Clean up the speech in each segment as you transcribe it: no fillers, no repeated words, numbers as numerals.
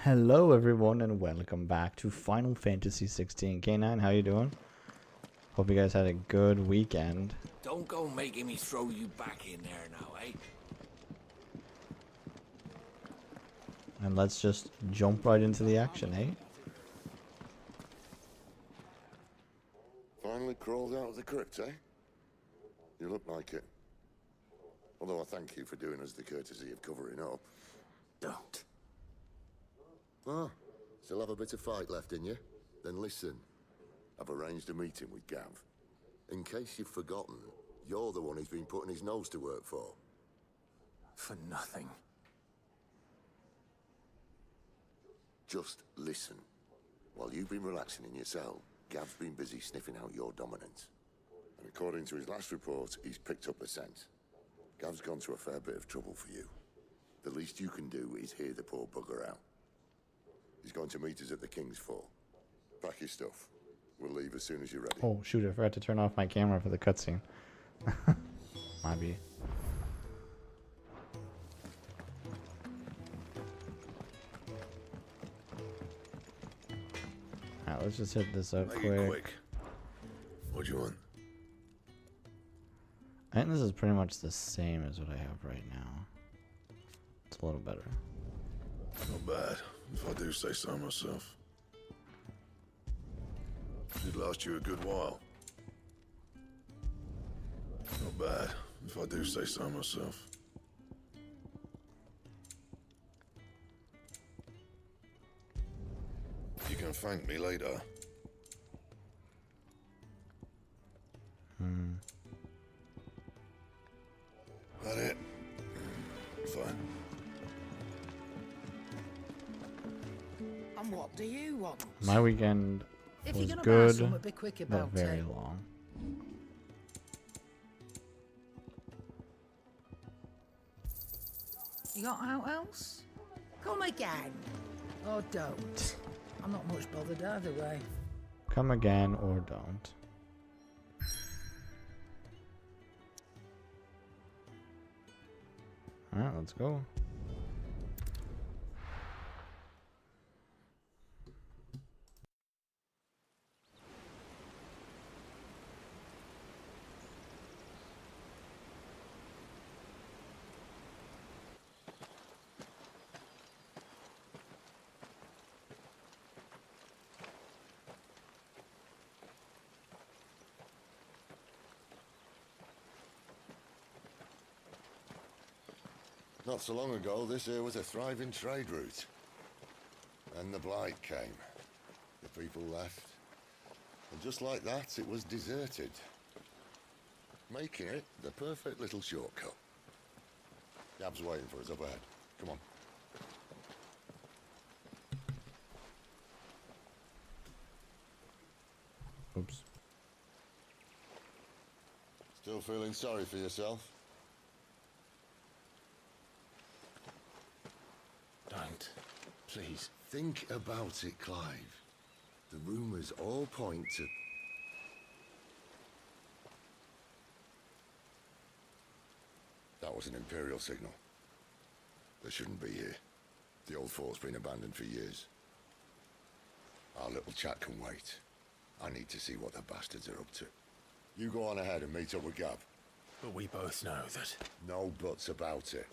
Hello everyone and welcome back to Final Fantasy 16. K9, how you doing? Hope you guys had a good weekend. Don't go making me throw you back in there now, eh? And let's just jump right into the action, eh? Finally crawled out of the crypt, eh? You look like it. Although I thank you for doing us the courtesy of covering up. Don't. Ah, still have a bit of fight left in you? Then listen. I've arranged a meeting with Gav. In case you've forgotten, you're the one he's been putting his nose to work for. For nothing. Just listen. While you've been relaxing in your cell, Gav's been busy sniffing out your dominance. And according to his last report, he's picked up the scent. Gav's gone to a fair bit of trouble for you. The least you can do is hear the poor bugger out. He's going to meet us at the King's Fall. Pack your stuff. We'll leave as soon as you're ready. Oh shoot, I forgot to turn off my camera for the cutscene. Might be. Alright, let's just hit this up quick. What do you want? I think this is pretty much the same as what I have right now. It's a little better. Not bad, if I do say so myself. Did last you a good while. Not bad, if I do say so myself. You can thank me later. That it? Fine. And what do you want? My weekend If was you're gonna buy good, something, be quick but about very it. long. You got out else? Come again. Or don't. I'm not much bothered either way. Come again or don't. Alright, let's go. Not so long ago, this here was a thriving trade route. Then the Blight came. The people left. And just like that, it was deserted. Making it the perfect little shortcut. Gav's waiting for us up ahead. Come on. Oops. Still feeling sorry for yourself? Don't. Please. Think about it, Clive. The rumors all point to... That was an Imperial signal. They shouldn't be here. The old fort's been abandoned for years. Our little chat can wait. I need to see what the bastards are up to. You go on ahead and meet up with Gav. But we both know that. No buts about it.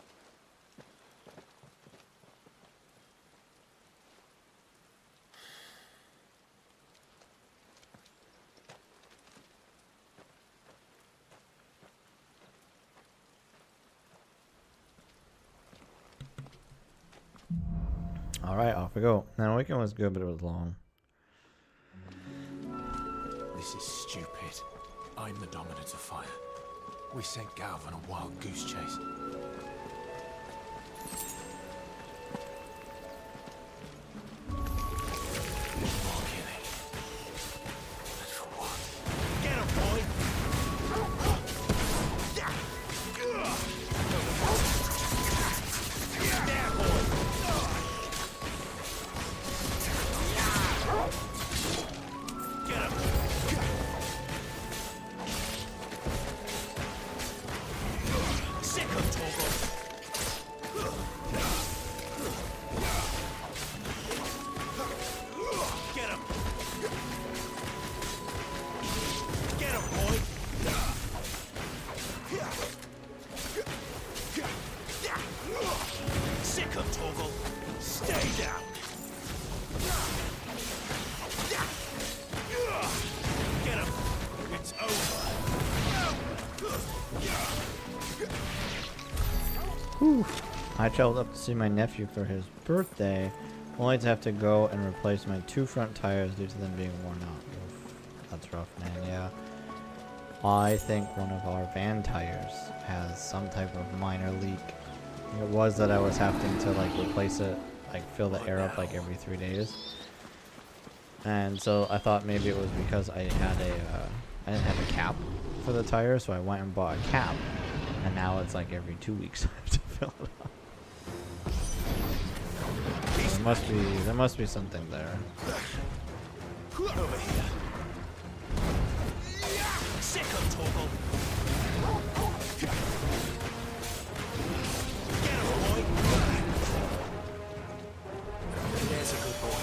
Alright, off we go. Now, the weekend was good, but it was long. This is stupid. I'm the dominant of fire. We sent Gav on a wild goose chase. More killing. And for what? Get him, boy! There, boy! Get him! Sick of talk I traveled up to see my nephew for his birthday, only to have to go and replace my 2 front tires due to them being worn out. Oof, that's rough, man, yeah. I think one of our van tires has some type of minor leak. It was that I was having to like replace it, like fill the air up like every 3 days. And so I thought maybe it was because I didn't have a cap for the tire, so I went and bought a cap. And now it's like every 2 weeks I have to fill it up. There must be something there. Over here. Sick of Torgal. Get him, boy. There's a good boy.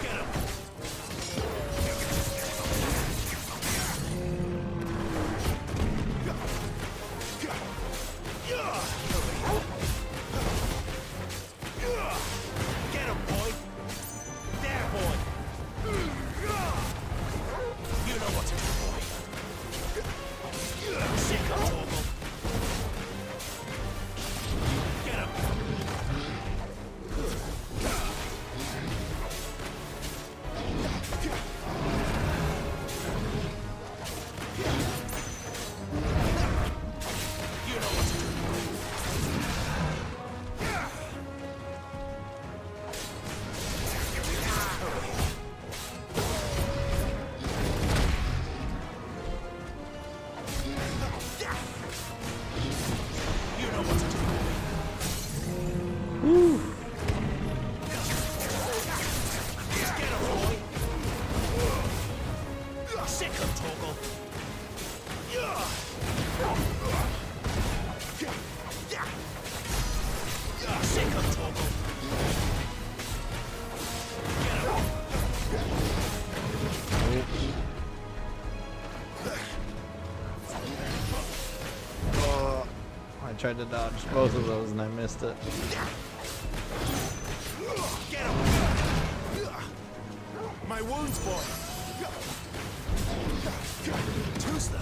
Get him. Get him, boy. There, boy. You know what to do, boy. Sick of Torgal. Get him. You know what to do. You know what to do. Get him, boy. Sick of Torgal. Sick of Torgal. Get him. I tried to dodge both of those and I missed it. Get him. My wounds, boy. Too slow.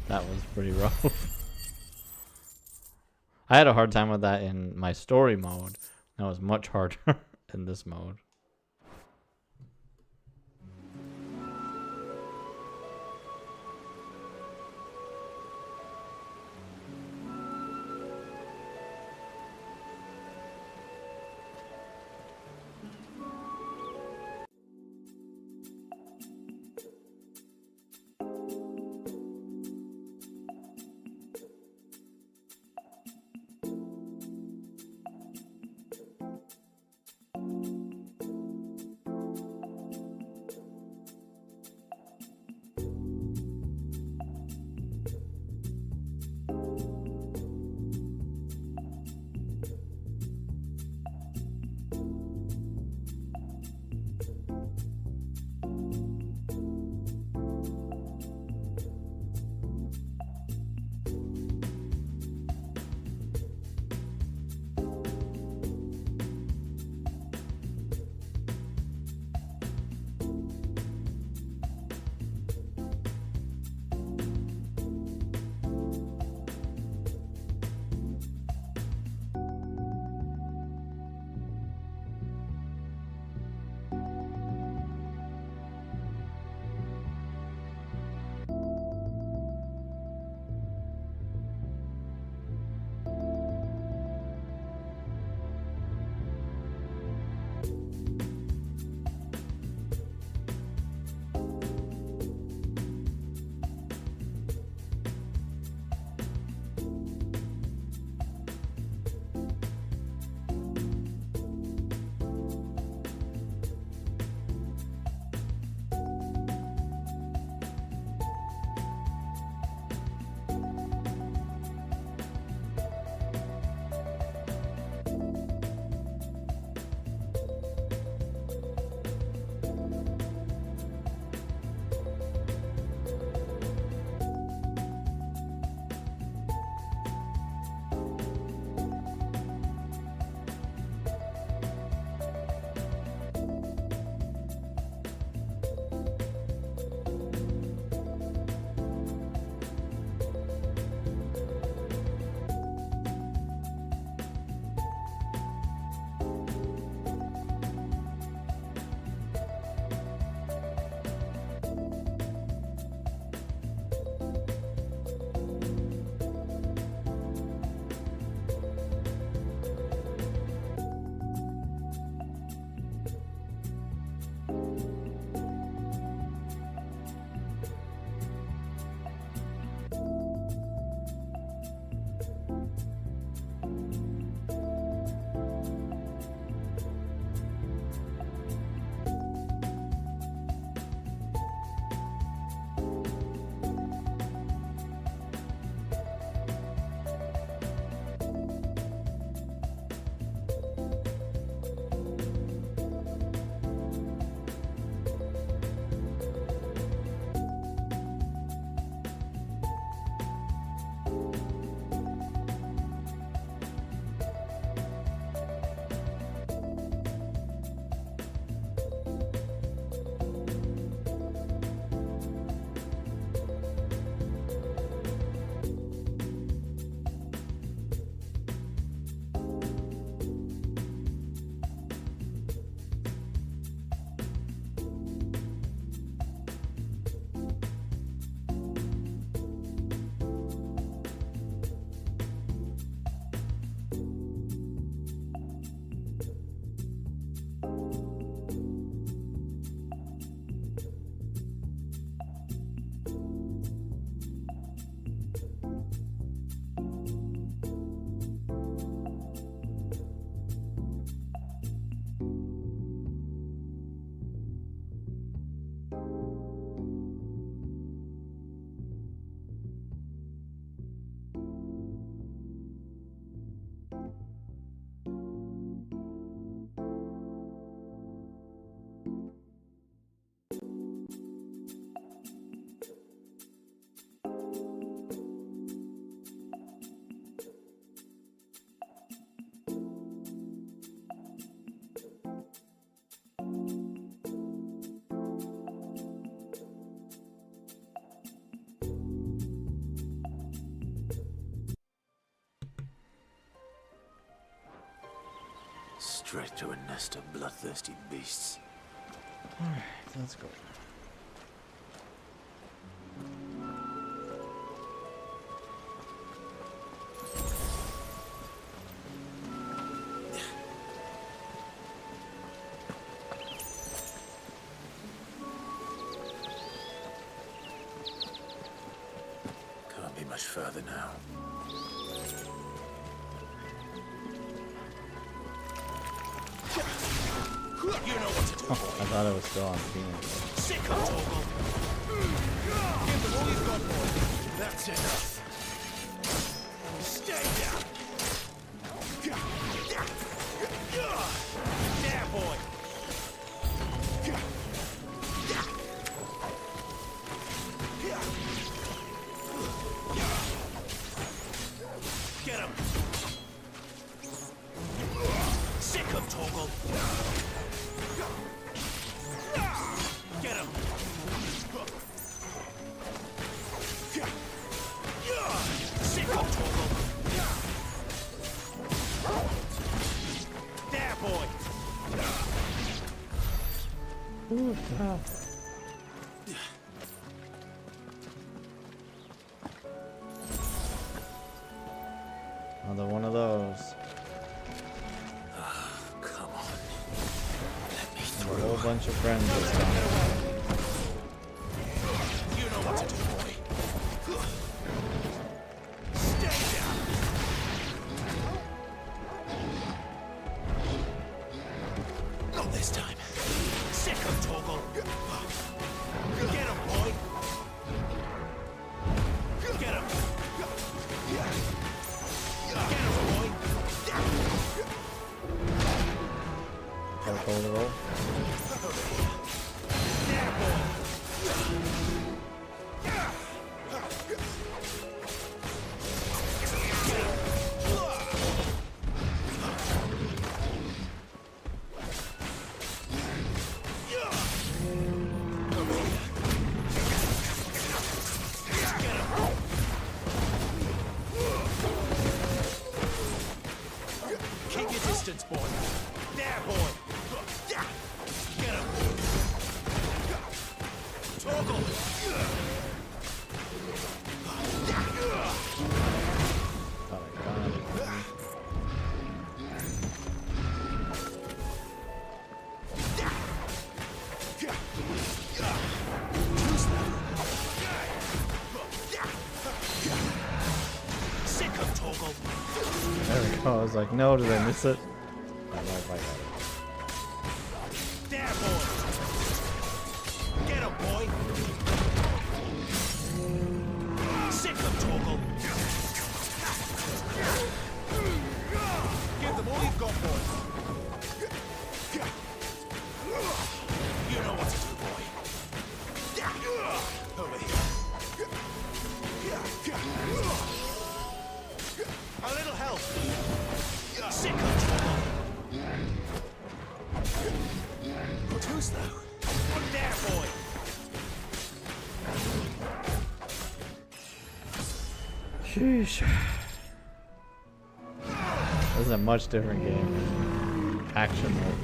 That was pretty rough. I had a hard time with that in my story mode. That was much harder in this mode. straight to a nest of bloodthirsty beasts. Alright, let's go. Can't be much further now. You know what to do, I boy. thought it was still on Phoenix. Sick of Torgal. Give them all you've got, boy. That's enough. Stay down. There, boy. Get him. Sick of Torgal. Get him. Sick of Torgal. There, boy. Ooh, God. Another one of those. Come on. Let me A through. whole bunch of friends this time. You know what to do, boy. Stay down. Not this time. Sick of Torgal. Get him, boy. Get him. Get him, boy. Got a cold roll. There, boy. Keep your distance, boy. There, boy. Get him. Torgal. Thought I got it. Sick of Torgal. There we go. I was like, no, did I miss it? I got it. There, boy. Get him, boy. Sick of Torgal. Give them all you've got, boy. You know what to do, boy. Over here. A little help. Sick of Torgal. But who's though? One there, boy. Sheesh. This is a much different game. Action mode.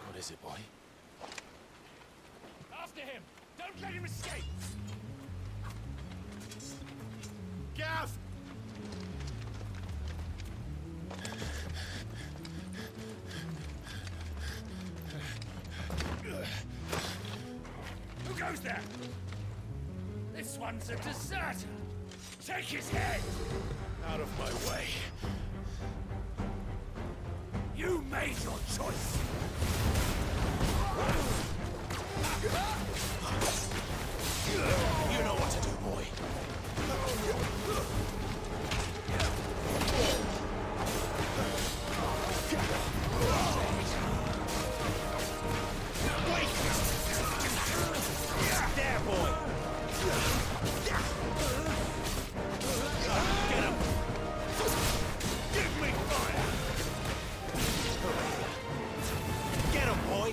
What is it, boy? After him! Don't let him escape! Gav! Who goes there? This one's a deserter! Take his head! Out of my way. You made your choice. You know what to do, boy. There, boy. Get him. Give me fire. Get him, boy.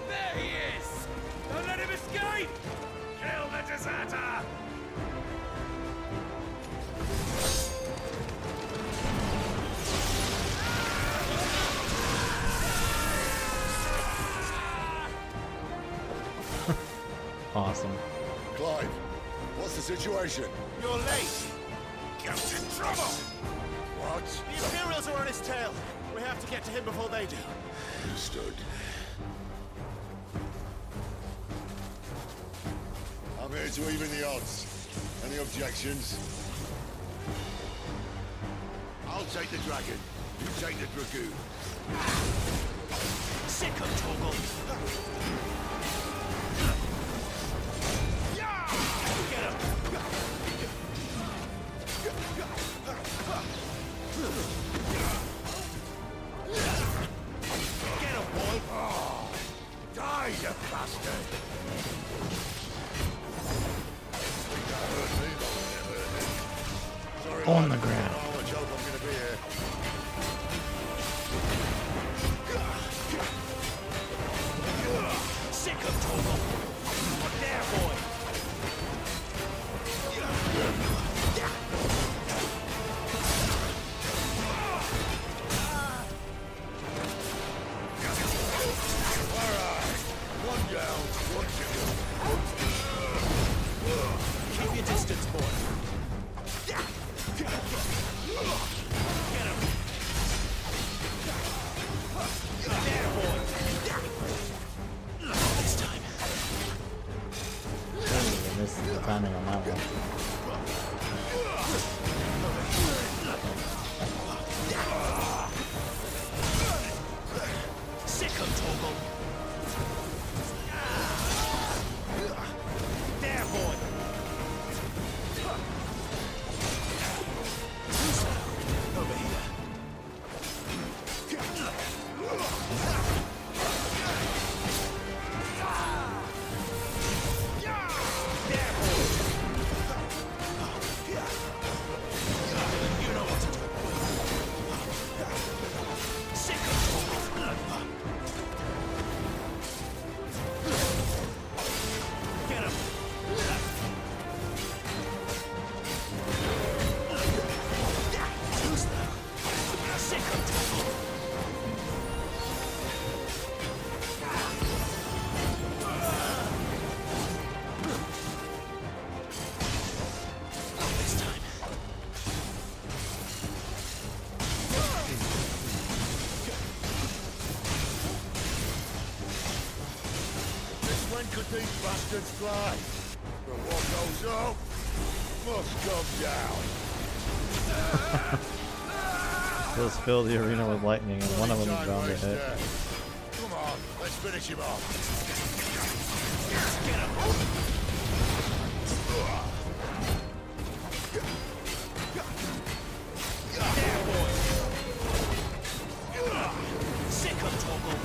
There he is! Don't let him escape! Kill the deserter! Awesome. Clive, what's the situation? You're late. Get in trouble. What? The Imperials are on his tail. We have to get to him before they do. Understood. I'm here to even the odds. Any objections? I'll take the dragon. You take the dragoon. Sick of Toggle. Get him. Get him, boy. Die, you bastard! Sorry, On lad. the ground. Oh, I hope I'm gonna be here. Sick of Toggle. There, boy. One down, one kill. Keep your distance, boy. Get him. There, boy. This time. Ooh, this is the timing on that one. Sick of Toggle. There, boy. Over here. There, boy. You know what to do. Sick of Toggle. Get him. Who's that? Sick of Toggle. Not this time. Since when could these bastards fly? But what goes up must come down. Just fill the arena with lightning and one of them is Time bound to waster. hit. Come on, let's finish him off. Get him. There, boy. Sick of Toggle.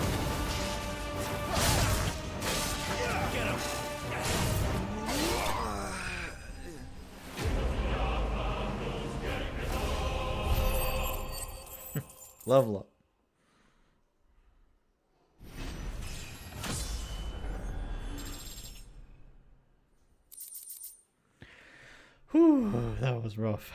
Get him. Level up. Whew, that was rough.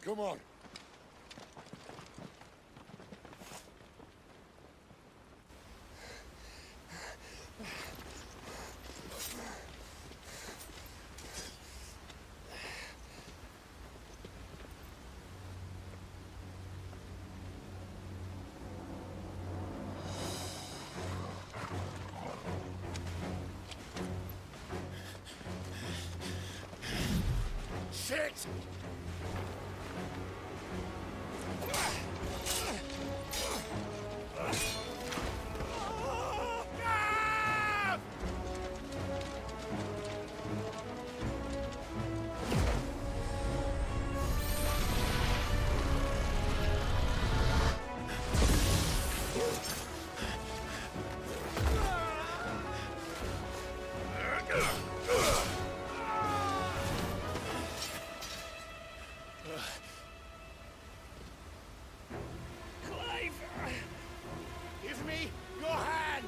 Come on. shit! Clive! Give me your hand!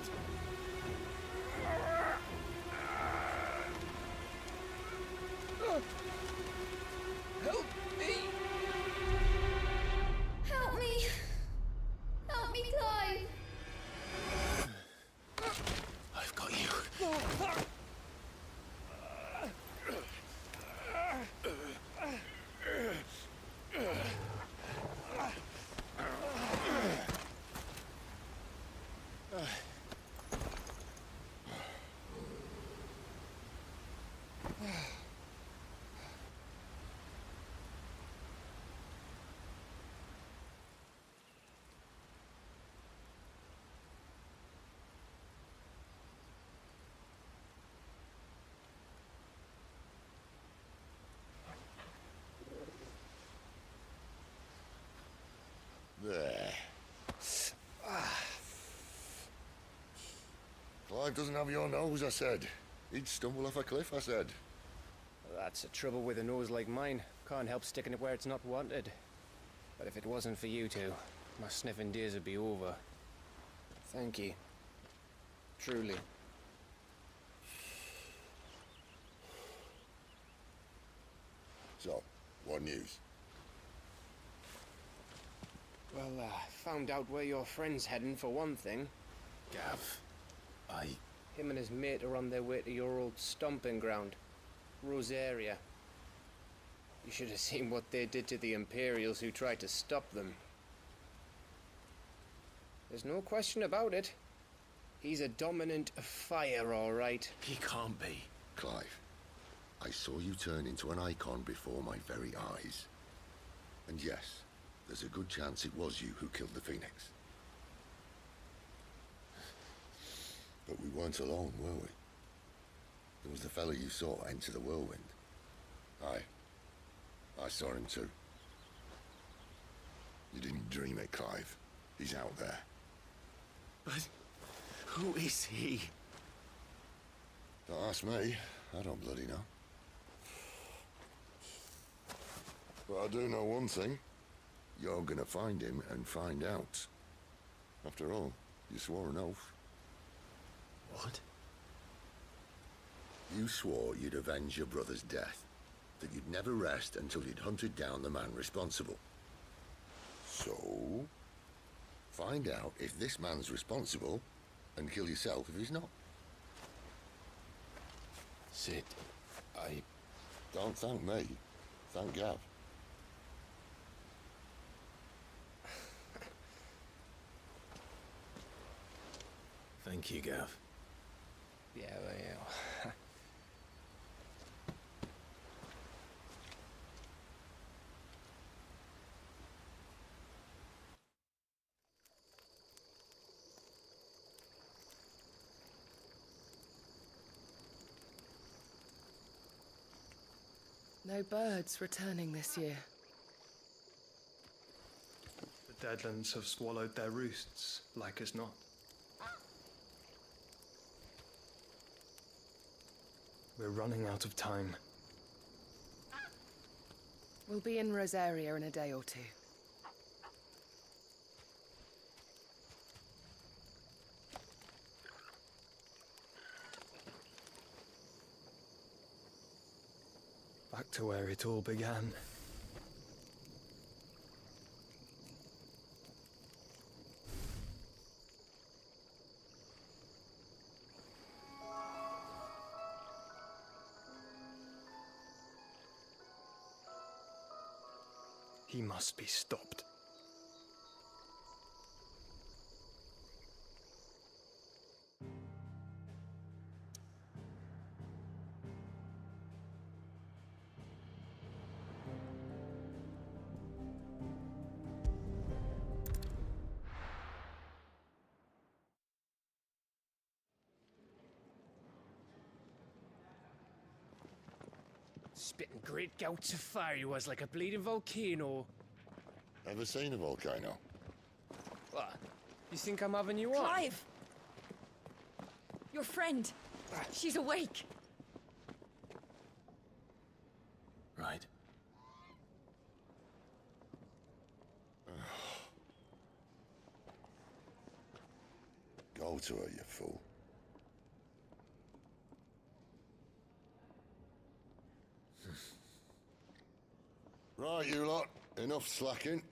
Help me! Help me! Help me, Clive! I've got you. There. Clive doesn't have your nose, I said. He'd stumble off a cliff, I said. That's the trouble with a nose like mine. Can't help sticking it where it's not wanted. But if it wasn't for you two, my sniffing days would be over. Thank you. Truly. So, what news? Well, found out where your friend's heading for one thing. Gav, Him and his mate are on their way to your old stomping ground, Rosaria. You should have seen what they did to the Imperials who tried to stop them. There's no question about it. He's a dominant of fire, all right. he can't be. Clive, I saw you turn into an icon before my very eyes. And yes, there's a good chance it was you who killed the Phoenix. But we weren't alone, were we? There was the fellow you saw enter the whirlwind. I saw him too. You didn't dream it, Clive. He's out there. But who is he? Don't ask me. I don't bloody know. But I do know one thing. You're gonna find him and find out. After all, you swore an oath. What? You swore you'd avenge your brother's death. That you'd never rest until you'd hunted down the man responsible. So, find out if this man's responsible and kill yourself if he's not. Sid, Don't thank me. Thank Gav. Thank you, Gav. Yeah, well. No birds returning this year. The Deadlands have swallowed their roosts, like as not. We're running out of time. We'll be in Rosaria in a day or two. Back to where it all began. He must be stopped. Spitting great gouts of fire he was, like a bleeding volcano. Ever seen a volcano? What? You think I'm having you on? Clive! Your friend. She's awake. Right. Go to her, you fool. Right, you lot. Enough slacking.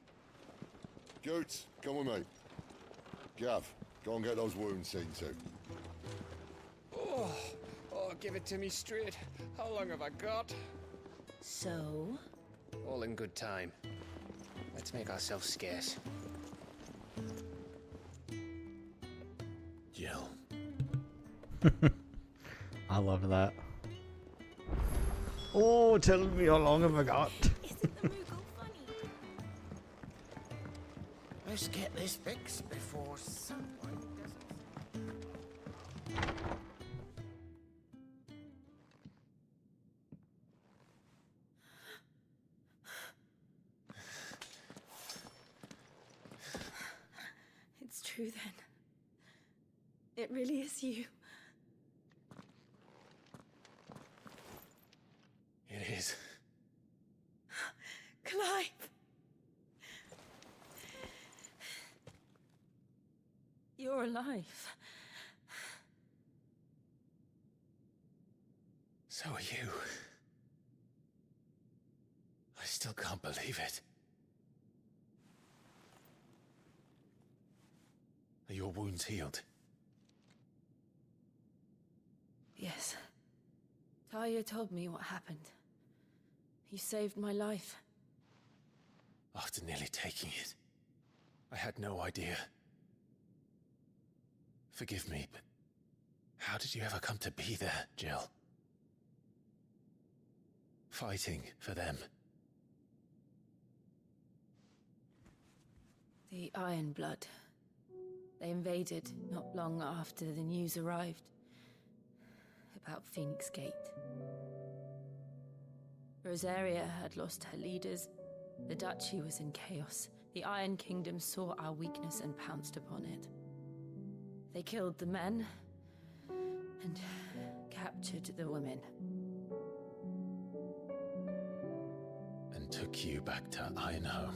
Goots, come with me. Gav, go and get those wounds seen to. Oh, give it to me straight. How long have I got? So? All in good time. Let's make ourselves scarce. Jill. I love that. Oh, tell me how long have I got? Isn't the Moogle funny? Let's get this fixed before someone doesn't. It's true then. It really is you. It is. Clive! You're alive. So are you. I still can't believe it. Are your wounds healed? Yes. Talia told me what happened. You saved my life. After nearly taking it, I had no idea. Forgive me, but how did you ever come to be there, Jill? Fighting for them. The Iron Blood. They invaded not long after the news arrived about Phoenix Gate. Rosaria had lost her leaders. The Duchy was in chaos. The Iron Kingdom saw our weakness and pounced upon it. They killed the men and captured the women. And took you back to Ironhome.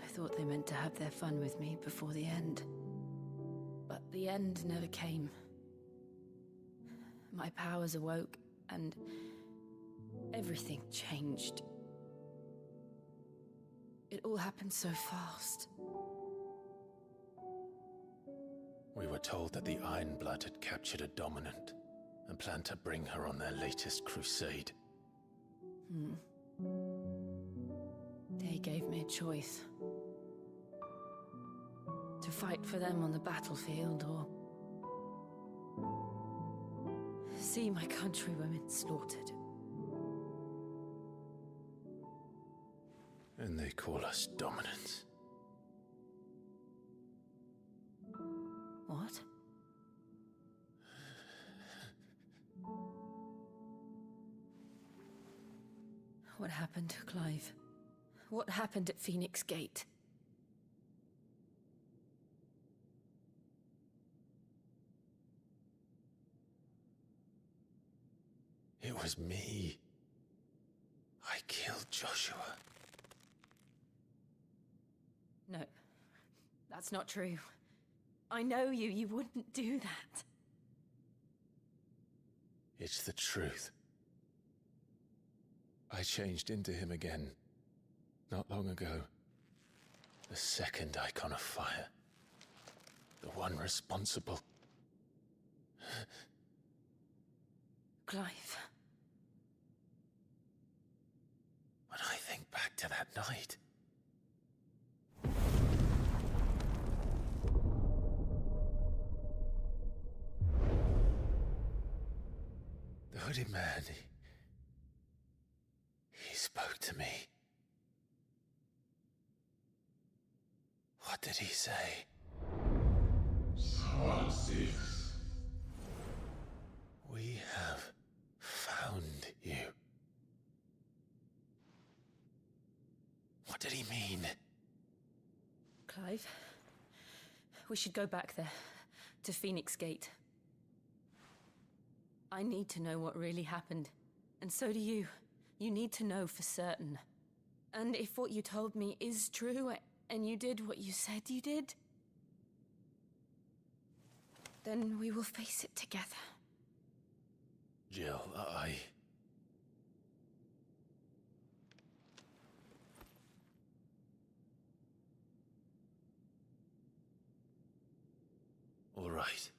I thought they meant to have their fun with me before the end. But the end never came. My powers awoke, and everything changed. It all happened so fast. We were told that the Iron Blood had captured a dominant and planned to bring her on their latest crusade. They gave me a choice. To fight for them on the battlefield, or see my countrywomen slaughtered. And they call us dominants. What? What happened to Clive? What happened at Phoenix Gate? It was me. I killed Joshua. No, that's not true. I know you. You wouldn't do that. It's the truth. I changed into him again, not long ago. The second icon of fire. The one responsible. Clive. When I think back to that night... The hooded man, he spoke to me. What did he say? Psalm 6. We have did he mean? Clive, we should go back there, to Phoenix Gate. I need to know what really happened, and so do you. You need to know for certain. And if what you told me is true, and you did what you said you did, then we will face it together. Jill, All right.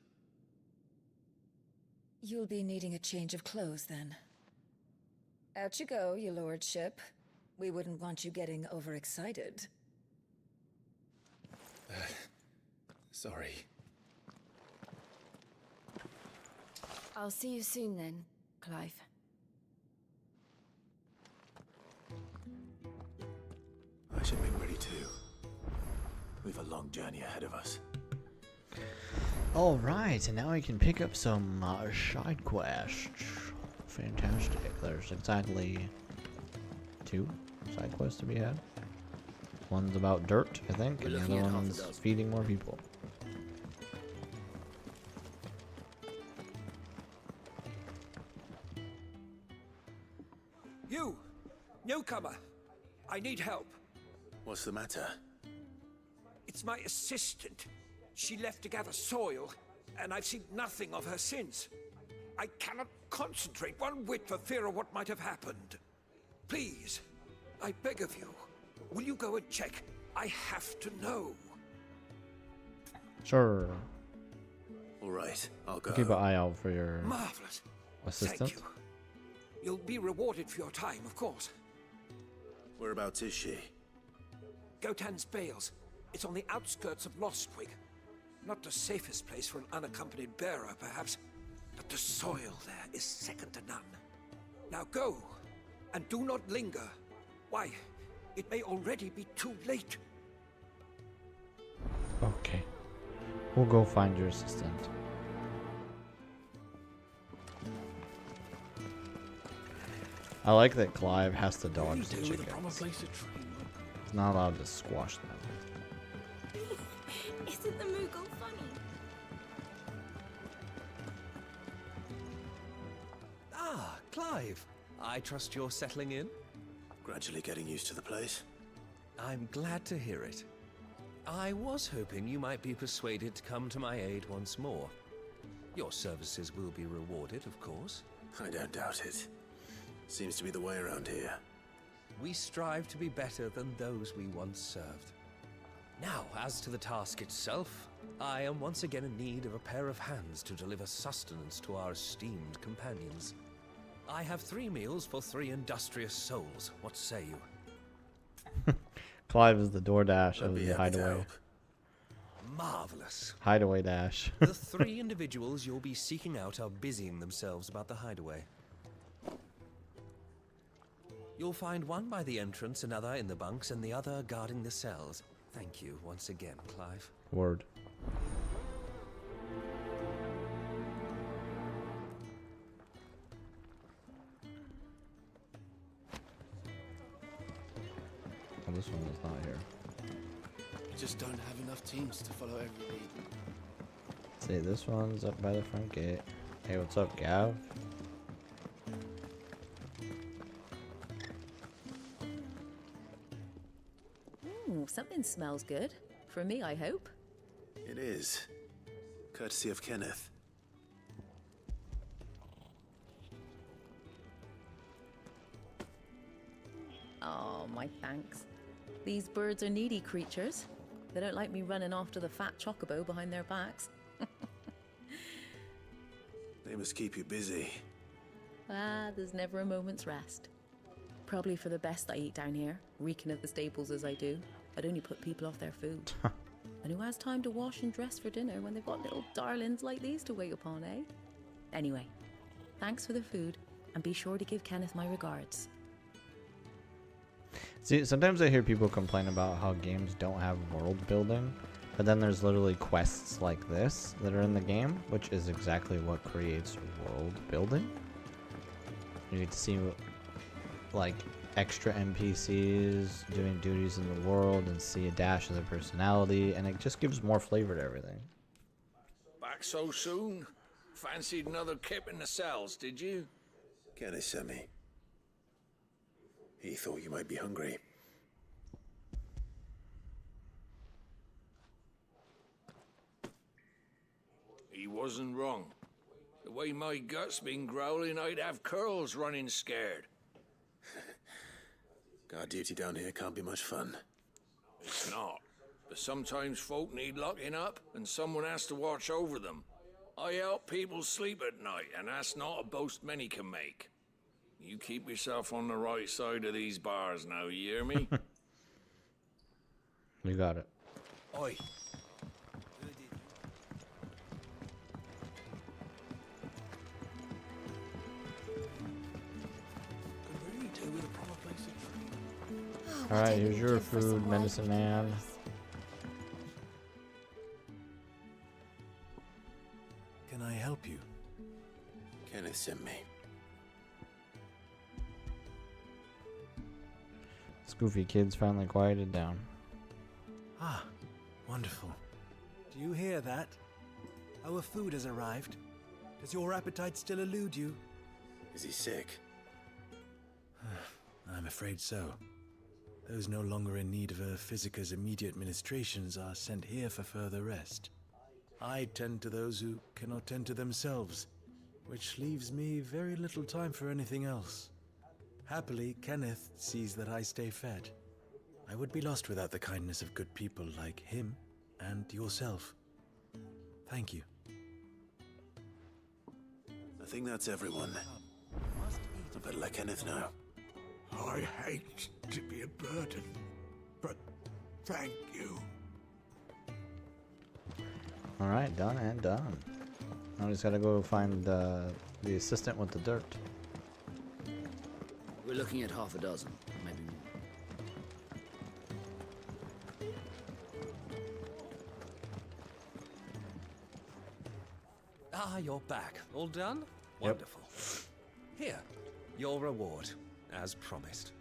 You'll be needing a change of clothes then. Out you go, your lordship. We wouldn't want you getting overexcited. Sorry. I'll see you soon then, Clive. I should make ready too. We've a long journey ahead of us. Alright, and now we can pick up some side quests. Fantastic. There's exactly 2 side quests to be had. One's about dirt, I think, and the other one's feeding more people. You! Newcomer! I need help. What's the matter? It's my assistant. She left to gather soil, and I've seen nothing of her since. I cannot concentrate one whit for fear of what might have happened. Please, I beg of you, will you go and check? I have to know. Sure. All right, I'll go. Keep an eye out for your Marvelous. assistant. Thank you. You'll be rewarded for your time, of course. Whereabouts is she? Gotan's Bales. It's on the outskirts of Lostwig. Not the safest place for an unaccompanied bearer, perhaps, but the soil there is second to none. Now go, and do not linger. Why, it may already be too late. Okay. We'll go find your assistant. I like that Clive has to dodge the chickens. He's not allowed to squash them. Isn't the Moogle funny? Ah, Clive. I trust you're settling in? Gradually getting used to the place. I'm glad to hear it. I was hoping you might be persuaded to come to my aid once more. Your services will be rewarded, of course. I don't doubt it. Seems to be the way around here. We strive to be better than those we once served. Now, as to the task itself, I am once again in need of a pair of hands to deliver sustenance to our esteemed companions. I have 3 meals for 3 industrious souls. What say you? Clive is the DoorDash of the hideaway. Marvelous. Hideaway dash. The 3 individuals you'll be seeking out are busying themselves about the hideaway. You'll find one by the entrance, another in the bunks, and the other guarding the cells. Thank you once again, Clive. Word. Oh, this one is not here. We just don't have enough teams to follow every lead. See, this one's up by the front gate. Hey, what's up, Gav? Something smells good. For me, I hope. It is. Courtesy of Kenneth. Oh, my thanks. These birds are needy creatures. They don't like me running after the fat chocobo behind their backs. They must keep you busy. Ah, there's never a moment's rest. Probably for the best I eat down here, reeking of the stables as I do. I'd only put people off their food. And who has time to wash and dress for dinner when they've got little darlings like these to wait upon, eh? Anyway, thanks for the food, and be sure to give Kenneth my regards. See, sometimes I hear people complain about how games don't have world building, but then there's literally quests like this that are in the game, which is exactly what creates world building. You get to see, like, extra NPCs doing duties in the world and see a dash of their personality, and it just gives more flavor to everything. Back so soon? Fancied another kip in the cells, did you? Kenneth sent me. He thought you might be hungry. He wasn't wrong. The way my gut's been growling, I'd have curls running scared. Guard duty down here can't be much fun. It's not. But sometimes folk need locking up, and someone has to watch over them. I help people sleep at night, and that's not a boast many can make. You keep yourself on the right side of these bars now, you hear me? You got it. Oi. Alright, here's your food, medicine man. Can I help you? Kenneth sent me. Goofy kids finally quieted down. Ah, wonderful. Do you hear that? Our food has arrived. Does your appetite still elude you? Is he sick? I'm afraid so. Those no longer in need of a physicker's immediate ministrations are sent here for further rest. I tend to those who cannot tend to themselves, which leaves me very little time for anything else. Happily, Kenneth sees that I stay fed. I would be lost without the kindness of good people like him and yourself. Thank you. I think that's everyone. I better let Kenneth know. I hate to be a burden, but thank you. Alright, done and done. Now we just gotta go find the assistant with the dirt. We're looking at half a dozen, maybe more. Ah, you're back. All done? Wonderful. Here, your reward, as promised.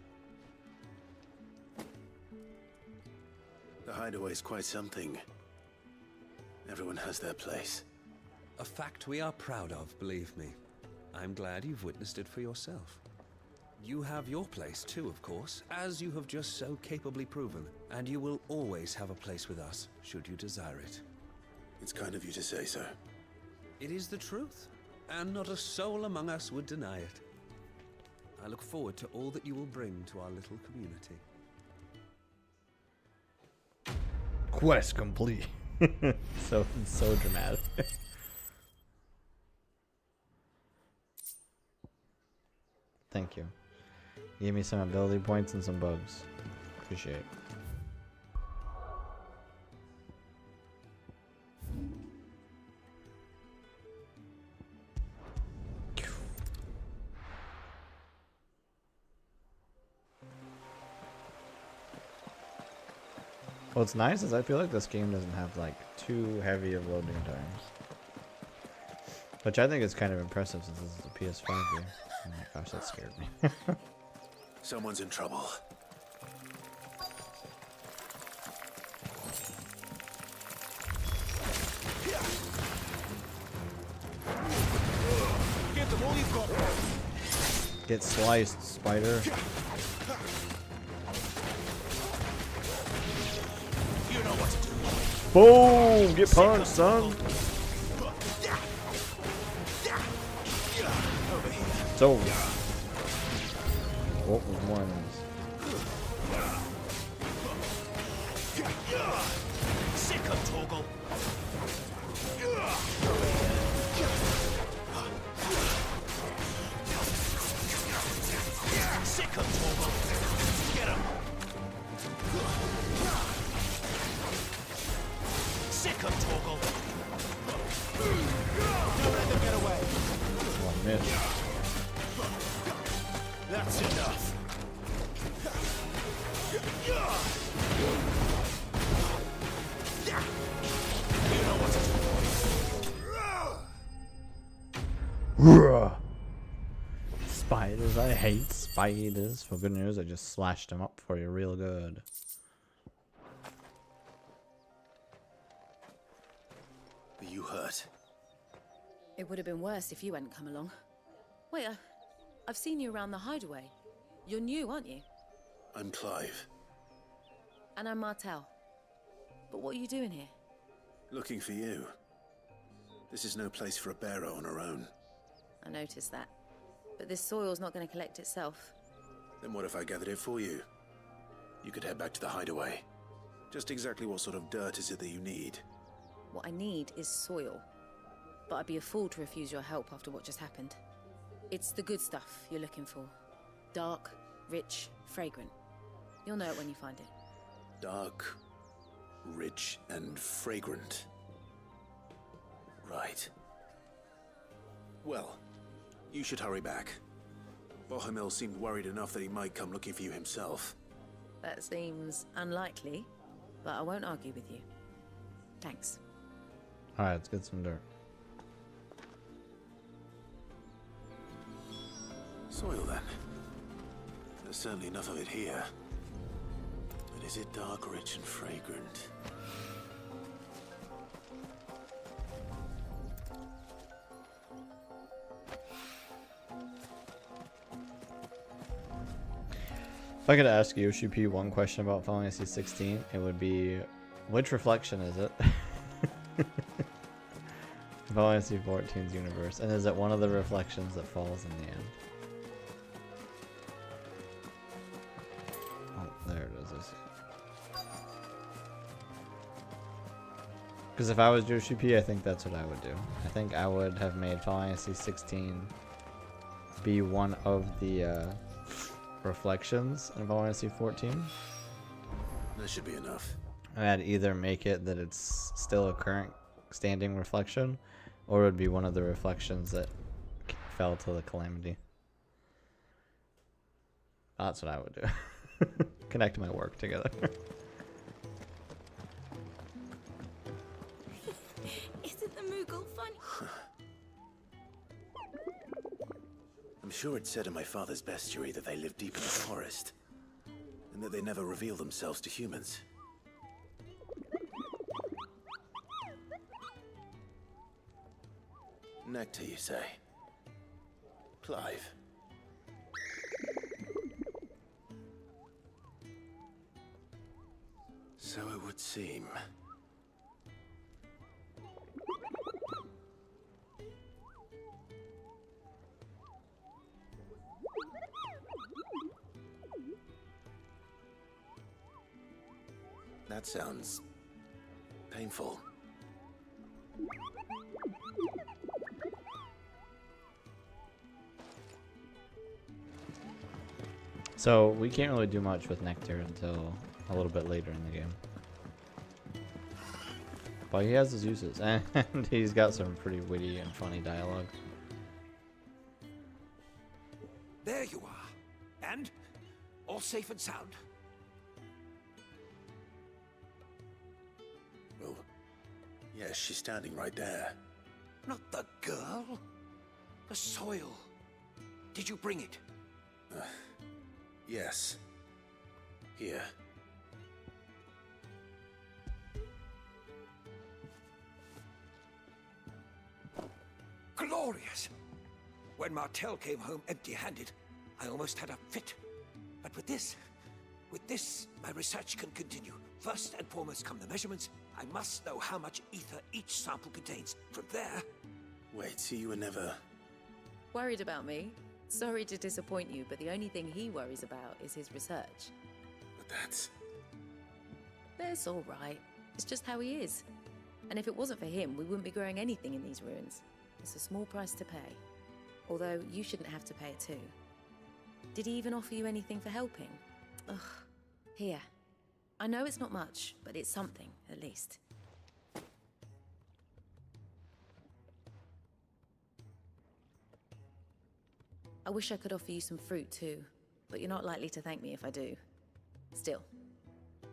The hideaway's quite something. Everyone has their place. A fact we are proud of, believe me. I'm glad you've witnessed it for yourself. You have your place too, of course, as you have just so capably proven, and you will always have a place with us, should you desire it. It's kind of you to say so. It is the truth, and not a soul among us would deny it. I look forward to all that you will bring to our little community. Quest complete. so dramatic. Thank you. You gave me some ability points and some bugs. Appreciate it. What's nice is I feel like this game doesn't have like too heavy of loading times. Which I think is kind of impressive since this is a PS5 game. Oh my gosh, that scared me. Someone's in trouble. Give them all you've got. Get sliced, spider. You know what to do. Boom! Get punched, son. So. Oh, there's more enemies. Sick of Toggle. Sick of Toggle. Get him. Sick of Toggle. Don't let them get away. One miss. That's enough. You know what to do. Spiders, I hate spiders. For good news, I just slashed them up for you real good. Are you hurt? It would have been worse if you hadn't come along. Wait, I've seen you around the hideaway. You're new, aren't you? I'm Clive. And I'm Martel. But what are you doing here? Looking for you. This is no place for a bearer on her own. I noticed that. But this soil's not going to collect itself. Then what if I gathered it for you? You could head back to the hideaway. Just exactly what sort of dirt is it that you need? What I need is soil. But I'd be a fool to refuse your help after what just happened. It's the good stuff you're looking for. Dark, rich, fragrant. You'll know it when you find it. Dark, rich, and fragrant. Right. Well, you should hurry back. Bohemil seemed worried enough that he might come looking for you himself. That seems unlikely, but I won't argue with you. Thanks. Alright, let's get some dirt. Soil, then. There's certainly enough of it here. But is it dark, rich, and fragrant? If I could ask Yoshi P one question about Final Fantasy 16, it would be, which reflection is it? Final Fantasy 14's universe, and is it one of the reflections that falls in the end? Oh, there it is. Because if I was Yoshi P, I think that's what I would do. I think I would have made Final Fantasy 16 be one of the reflections in Final Fantasy 14. That should be enough. I'd either make it that it's still a current standing reflection, or it would be one of the reflections that fell to the calamity. That's what I would do. Connect my work together. Isn't the Moogle funny? I'm sure it's said in my father's bestiary that they live deep in the forest, and that they never reveal themselves to humans. Nectar, you say? Clive. So it would seem. That sounds painful. So we can't really do much with Nectar until a little bit later in the game. But he has his uses, and he's got some pretty witty and funny dialogue. There you are. And? All safe and sound? Well, yes, she's standing right there. Not the girl. The soil. Did you bring it? Yes. Here. Glorious! When Martel came home empty-handed, I almost had a fit. But with this, my research can continue. First and foremost come the measurements. I must know how much ether each sample contains. From there... Wait, so you were never... Worried about me? Sorry to disappoint you, but the only thing he worries about is his research. But that's... That's all right. It's just how he is. And if it wasn't for him, we wouldn't be growing anything in these ruins. It's a small price to pay. Although, you shouldn't have to pay it too. Did he even offer you anything for helping? Ugh. Here. I know it's not much, but it's something, at least. I wish I could offer you some fruit too, but you're not likely to thank me if I do. Still,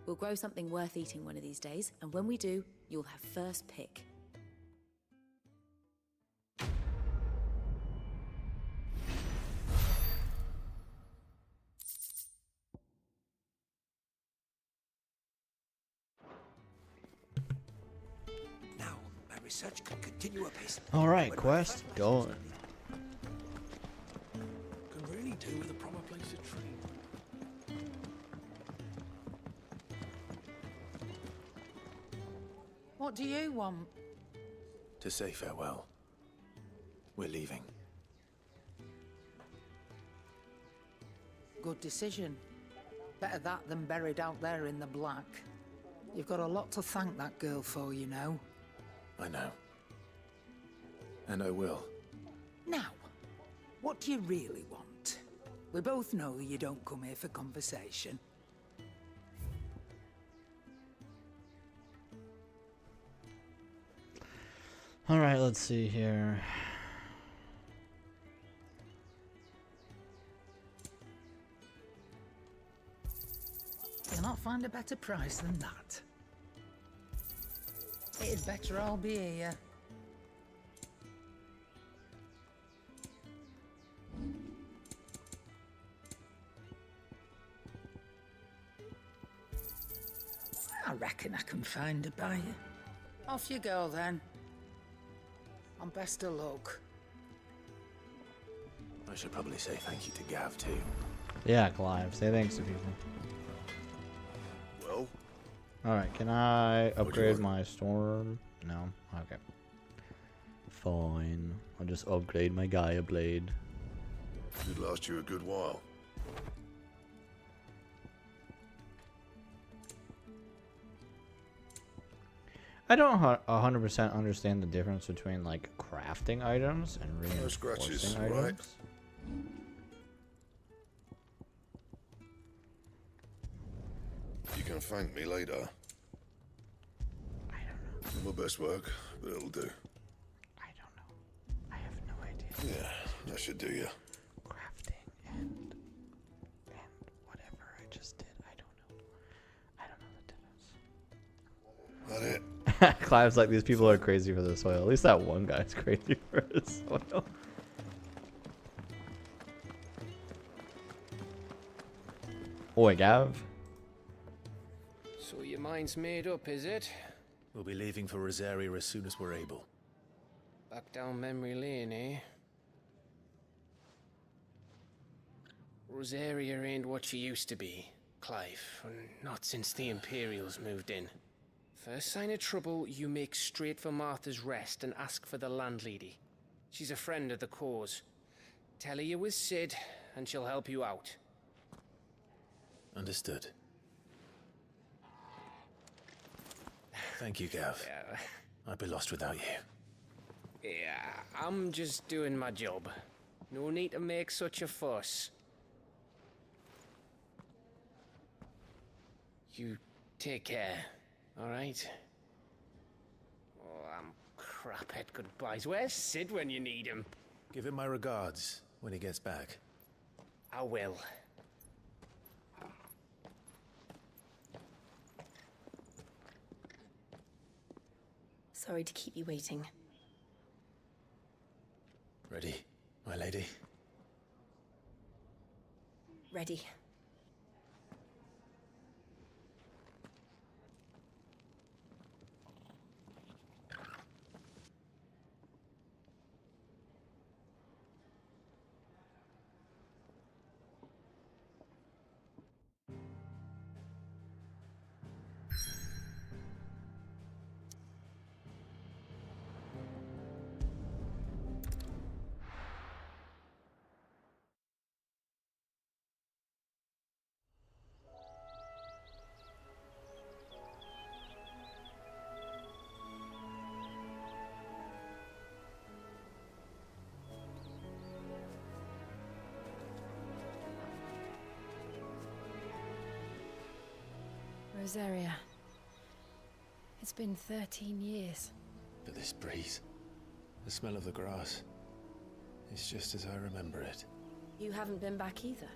we'll grow something worth eating one of these days, and when we do, you'll have first pick. research can continue apace. Alright, quest done. Can really do with a proper place to train. What do you want? To say farewell. We're leaving. Good decision. Better that than buried out there in the black. You've got a lot to thank that girl for, you know. I know. And I will. Now, what do you really want? We both know you don't come here for conversation. Alright, let's see here. You'll not find a better price than that. It'd better all be here. I reckon I can find a buyer. Off you go then. And best of luck. I should probably say thank you to Gav too. Yeah, Clive. Say thanks to people. Well? Alright, can I upgrade my storm? No? Okay. Fine. I'll just upgrade my Gaia blade. Should last you a good while. I don't 100% understand the difference between like crafting items and No scratches, reinforcing right? items. You can thank me later. I don't know. My best work, but it'll do. I don't know. I have no idea. Yeah, that should do you. Crafting and whatever I just did. I don't know. I don't know the difference. That it? Clive's like, these people are crazy for the soil. At least that one guy's crazy for his soil. Oi, Gav. So your mind's made up, is it? We'll be leaving for Rosaria as soon as we're able. Back down memory lane, eh? Rosaria ain't what she used to be, Clive. Not since the Imperials moved in. First sign of trouble, you make straight for Martha's Rest and ask for the landlady. She's a friend of the cause. Tell her you was Sid, and she'll help you out. Understood. Thank you, Gav. Yeah. I'd be lost without you. Yeah, I'm just doing my job. No need to make such a fuss. You take care, alright? Oh, I'm crap at goodbyes. Where's Sid when you need him? Give him my regards when he gets back. I will. Sorry to keep you waiting. Ready, my lady? Ready. Rosaria. It's been 13 years. But this breeze, the smell of the grass, it's just as I remember it. You haven't been back either.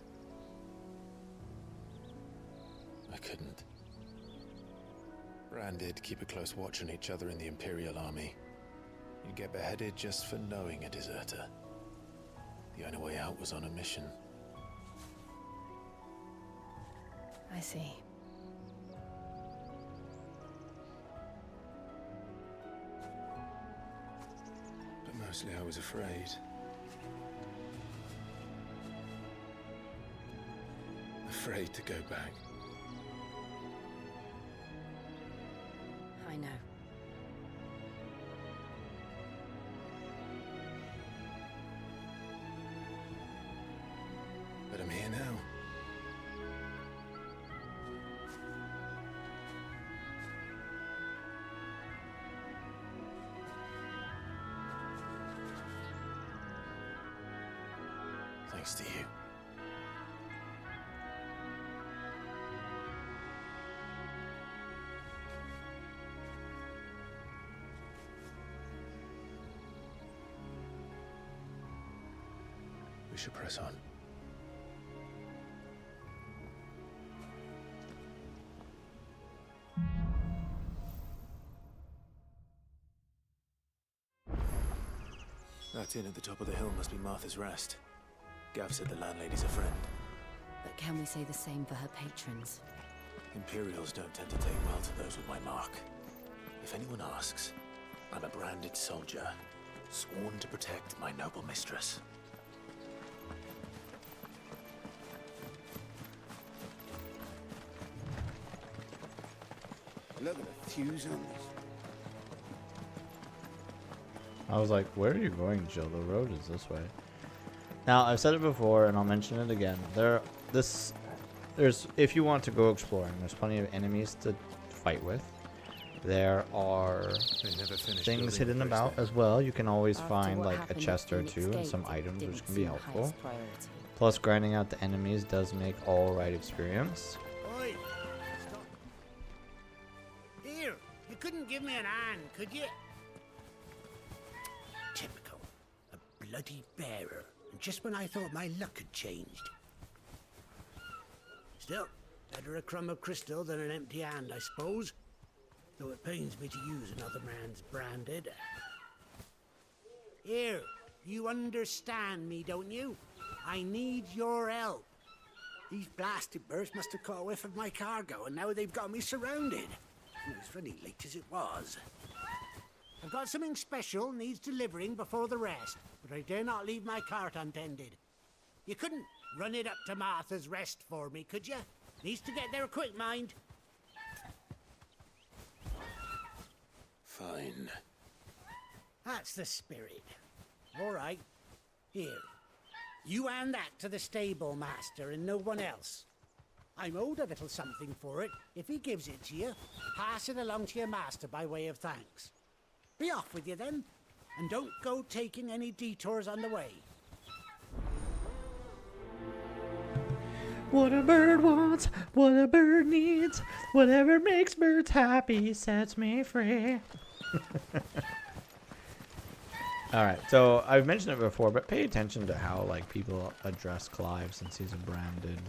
I couldn't. Bran did keep a close watch on each other in the Imperial Army. You'd get beheaded just for knowing a deserter. The only way out was on a mission. I see. Mostly I was afraid. Afraid to go back. I know. But I'm here now. Thanks to you. We should press on. That inn at the top of the hill must be Martha's Rest. Gav said the landlady's a friend. But can we say the same for her patrons? Imperials don't tend to take well to those with my mark. If anyone asks, I'm a branded soldier, sworn to protect my noble mistress. Look at the fuse on this. I was like, where are you going, Jill? The road is this way. Now, I've said it before, and I'll mention it again. There's, if you want to go exploring, there's plenty of enemies to fight with. There are things hidden about as well. You can always find like a chest or two and some items, which can be helpful. Plus, grinding out the enemies does make all right experience. Oi! Stop. Here, you couldn't give me an hand, could you? Typical. A bloody bearer. And just when I thought my luck had changed. Still, better a crumb of crystal than an empty hand, I suppose. Though it pains me to use another man's branded. Here, you understand me, don't you? I need your help. These blasted birds must have caught a whiff of my cargo, and now they've got me surrounded. And it was funny late as it was. I've got something special needs delivering before the rest, but I dare not leave my cart untended. You couldn't run it up to Martha's Rest for me, could you? Needs to get there quick, mind. Fine. That's the spirit. All right. Here. You hand that to the stable master and no one else. I'm owed a little something for it. If he gives it to you, pass it along to your master by way of thanks. Be off with you then, and don't go taking any detours on the way. What a bird wants, what a bird needs, whatever makes birds happy sets me free. Alright, so I've mentioned it before, but pay attention to how like people address Clive since he's a branded.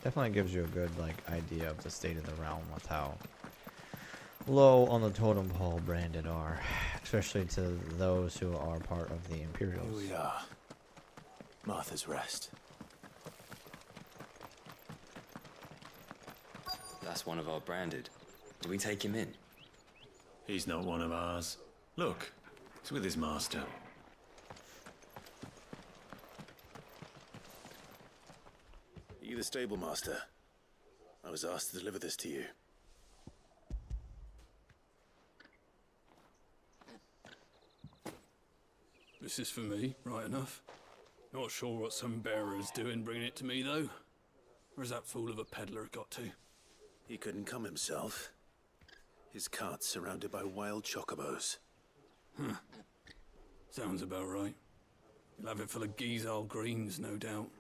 Definitely gives you a good like idea of the state of the realm with how low on the totem pole branded are, especially to those who are part of the Imperials. Here we are. Martha's Rest. That's one of our branded. Do we take him in? He's not one of ours. Look, he's with his master. Are you the stable master? I was asked to deliver this to you. This is for me, right enough. Not sure what some bearer's doing bringing it to me, though. Where's that fool of a peddler got to? He couldn't come himself. His cart's surrounded by wild chocobos. Huh. Sounds about right. He'll have it full of Gizal greens, no doubt.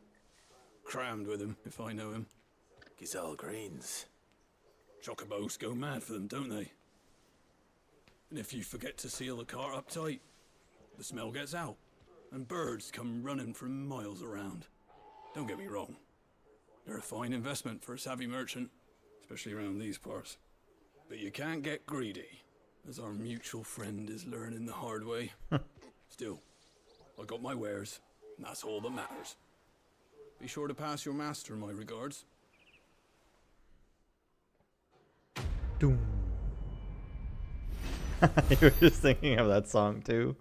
Crammed with him, if I know him. Gizal greens? Chocobos go mad for them, don't they? And if you forget to seal the cart up tight, the smell gets out, and birds come running from miles around. Don't get me wrong. They're a fine investment for a savvy merchant, especially around these parts. But you can't get greedy, as our mutual friend is learning the hard way. Still, I got my wares, and that's all that matters. Be sure to pass your master my regards. Doom. You were just thinking of that song too.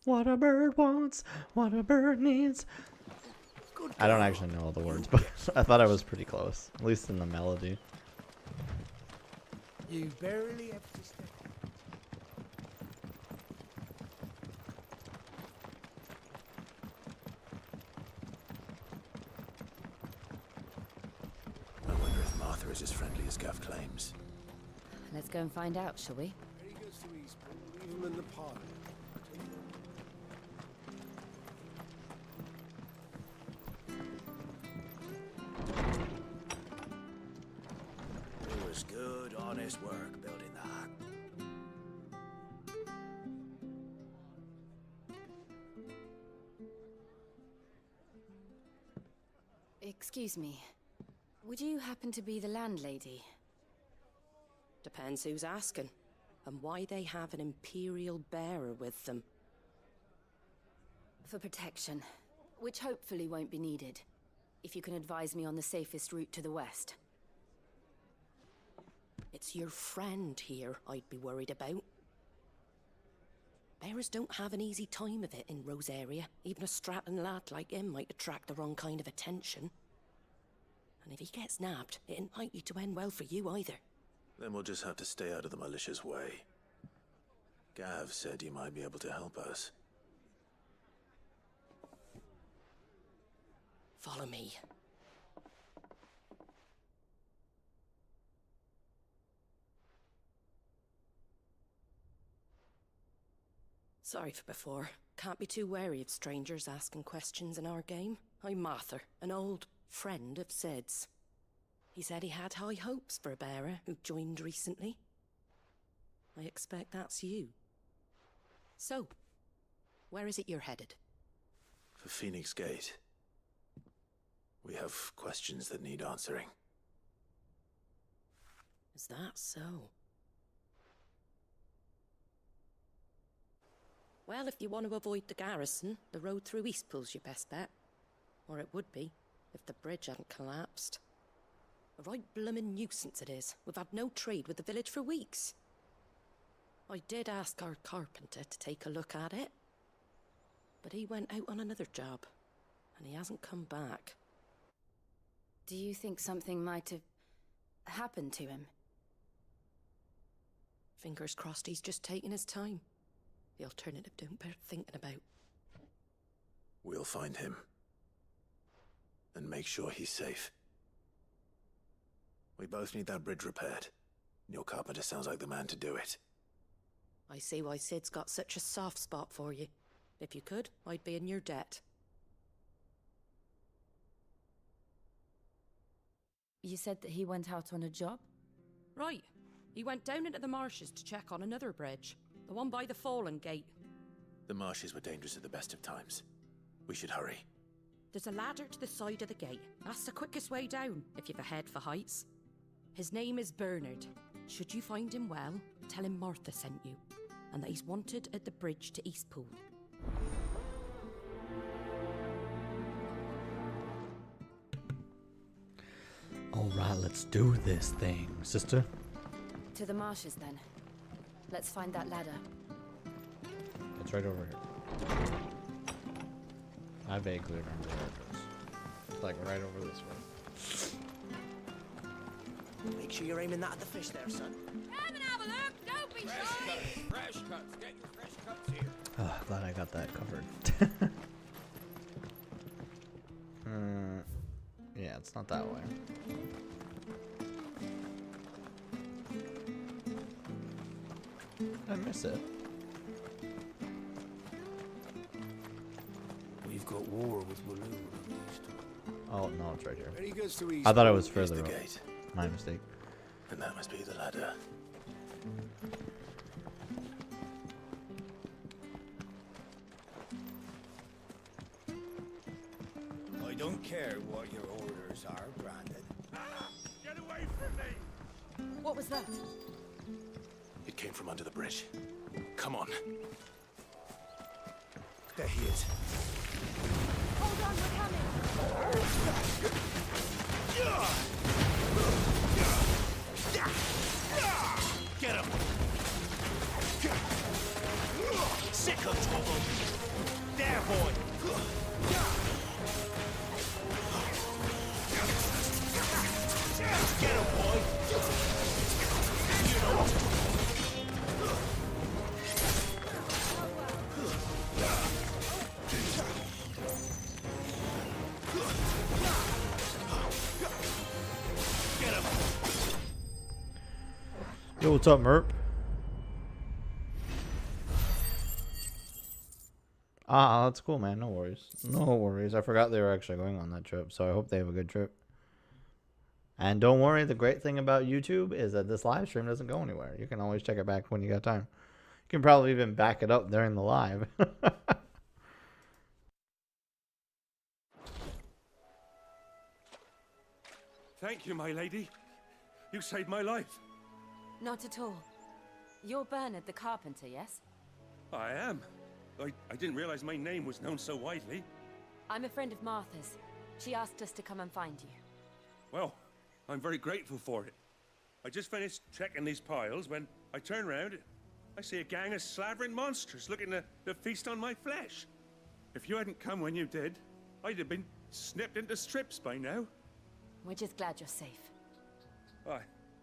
What a bird wants, what a bird needs. I don't actually know all the words, but I thought I was pretty close, at least in the melody. You barely have to step. I wonder if Martha is as friendly as Gav claims. Let's go and find out, shall we? He goes to Eastbourne, leave him in the parlour. It was good, honest work building that. Excuse me. Would you happen to be the landlady? Depends who's asking, and why they have an Imperial bearer with them. For protection, which hopefully won't be needed. If you can advise me on the safest route to the west. It's your friend here I'd be worried about. Bearers don't have an easy time of it in Rosaria. Even a Stratton lad like him might attract the wrong kind of attention. And if he gets nabbed, it ain't likely to end well for you either. Then we'll just have to stay out of the malicious way. Gav said you might be able to help us. Follow me. Sorry for before. Can't be too wary of strangers asking questions in our game. I'm Martha, an old friend of Sid's. He said he had high hopes for a bearer who joined recently. I expect that's you. So, where is it you're headed? For Phoenix Gate. We have questions that need answering. Is that so? Well, if you want to avoid the garrison, the road through Eastpool's your best bet. Or it would be, if the bridge hadn't collapsed. A right bloomin' nuisance it is. We've had no trade with the village for weeks. I did ask our carpenter to take a look at it. But he went out on another job, and he hasn't come back. Do you think something might have happened to him? Fingers crossed he's just taking his time. The alternative don't bear thinking about. We'll find him. And make sure he's safe. We both need that bridge repaired. Your carpenter sounds like the man to do it. I see why Sid's got such a soft spot for you. If you could, I'd be in your debt. You said that he went out on a job? Right. He went down into the marshes to check on another bridge. The one by the Fallen Gate. The marshes were dangerous at the best of times. We should hurry. There's a ladder to the side of the gate. That's the quickest way down, if you've a head for heights. His name is Bernard. Should you find him well, tell him Martha sent you, and that he's wanted at the bridge to Eastpool. Alright, let's do this thing, sister. To the marshes, then. Let's find that ladder. It's right over here. I vaguely remember where it is. It's like right over this way. Make sure you're aiming that at the fish there, son. Come and have a look, don't be shy! Fresh cuts. Get your fresh cuts here. Oh, glad I got that covered. Yeah, it's not that way. I miss it. We've got war with Walloon at least. Oh, no, it's right here. Very good to eat. I thought it was Here's further the up. gate. My mistake. And that must be the ladder. I don't care what your orders are, Brandon. Get away from me! What was that? It came from under the bridge. Come on. There he is. Hold on, we're coming! Get him! the top of you. There, boy. Get him, boy. You know what? Get him. Yo, what's up, Merp? Ah, that's cool, man. No worries. No worries. I forgot they were actually going on that trip, so I hope they have a good trip. And don't worry, the great thing about YouTube is that this live stream doesn't go anywhere. You can always check it back when you got time. You can probably even back it up during the live. Thank you, my lady. You saved my life. Not at all. You're Bernard the carpenter, yes? I am. I didn't realize my name was known so widely. I'm a friend of Martha's. She asked us to come and find you. Well, I'm very grateful for it. I just finished checking these piles when I turn around. I see a gang of slavering monsters looking to feast on my flesh. If you hadn't come when you did, I'd have been snipped into strips by now. We're just glad you're safe. I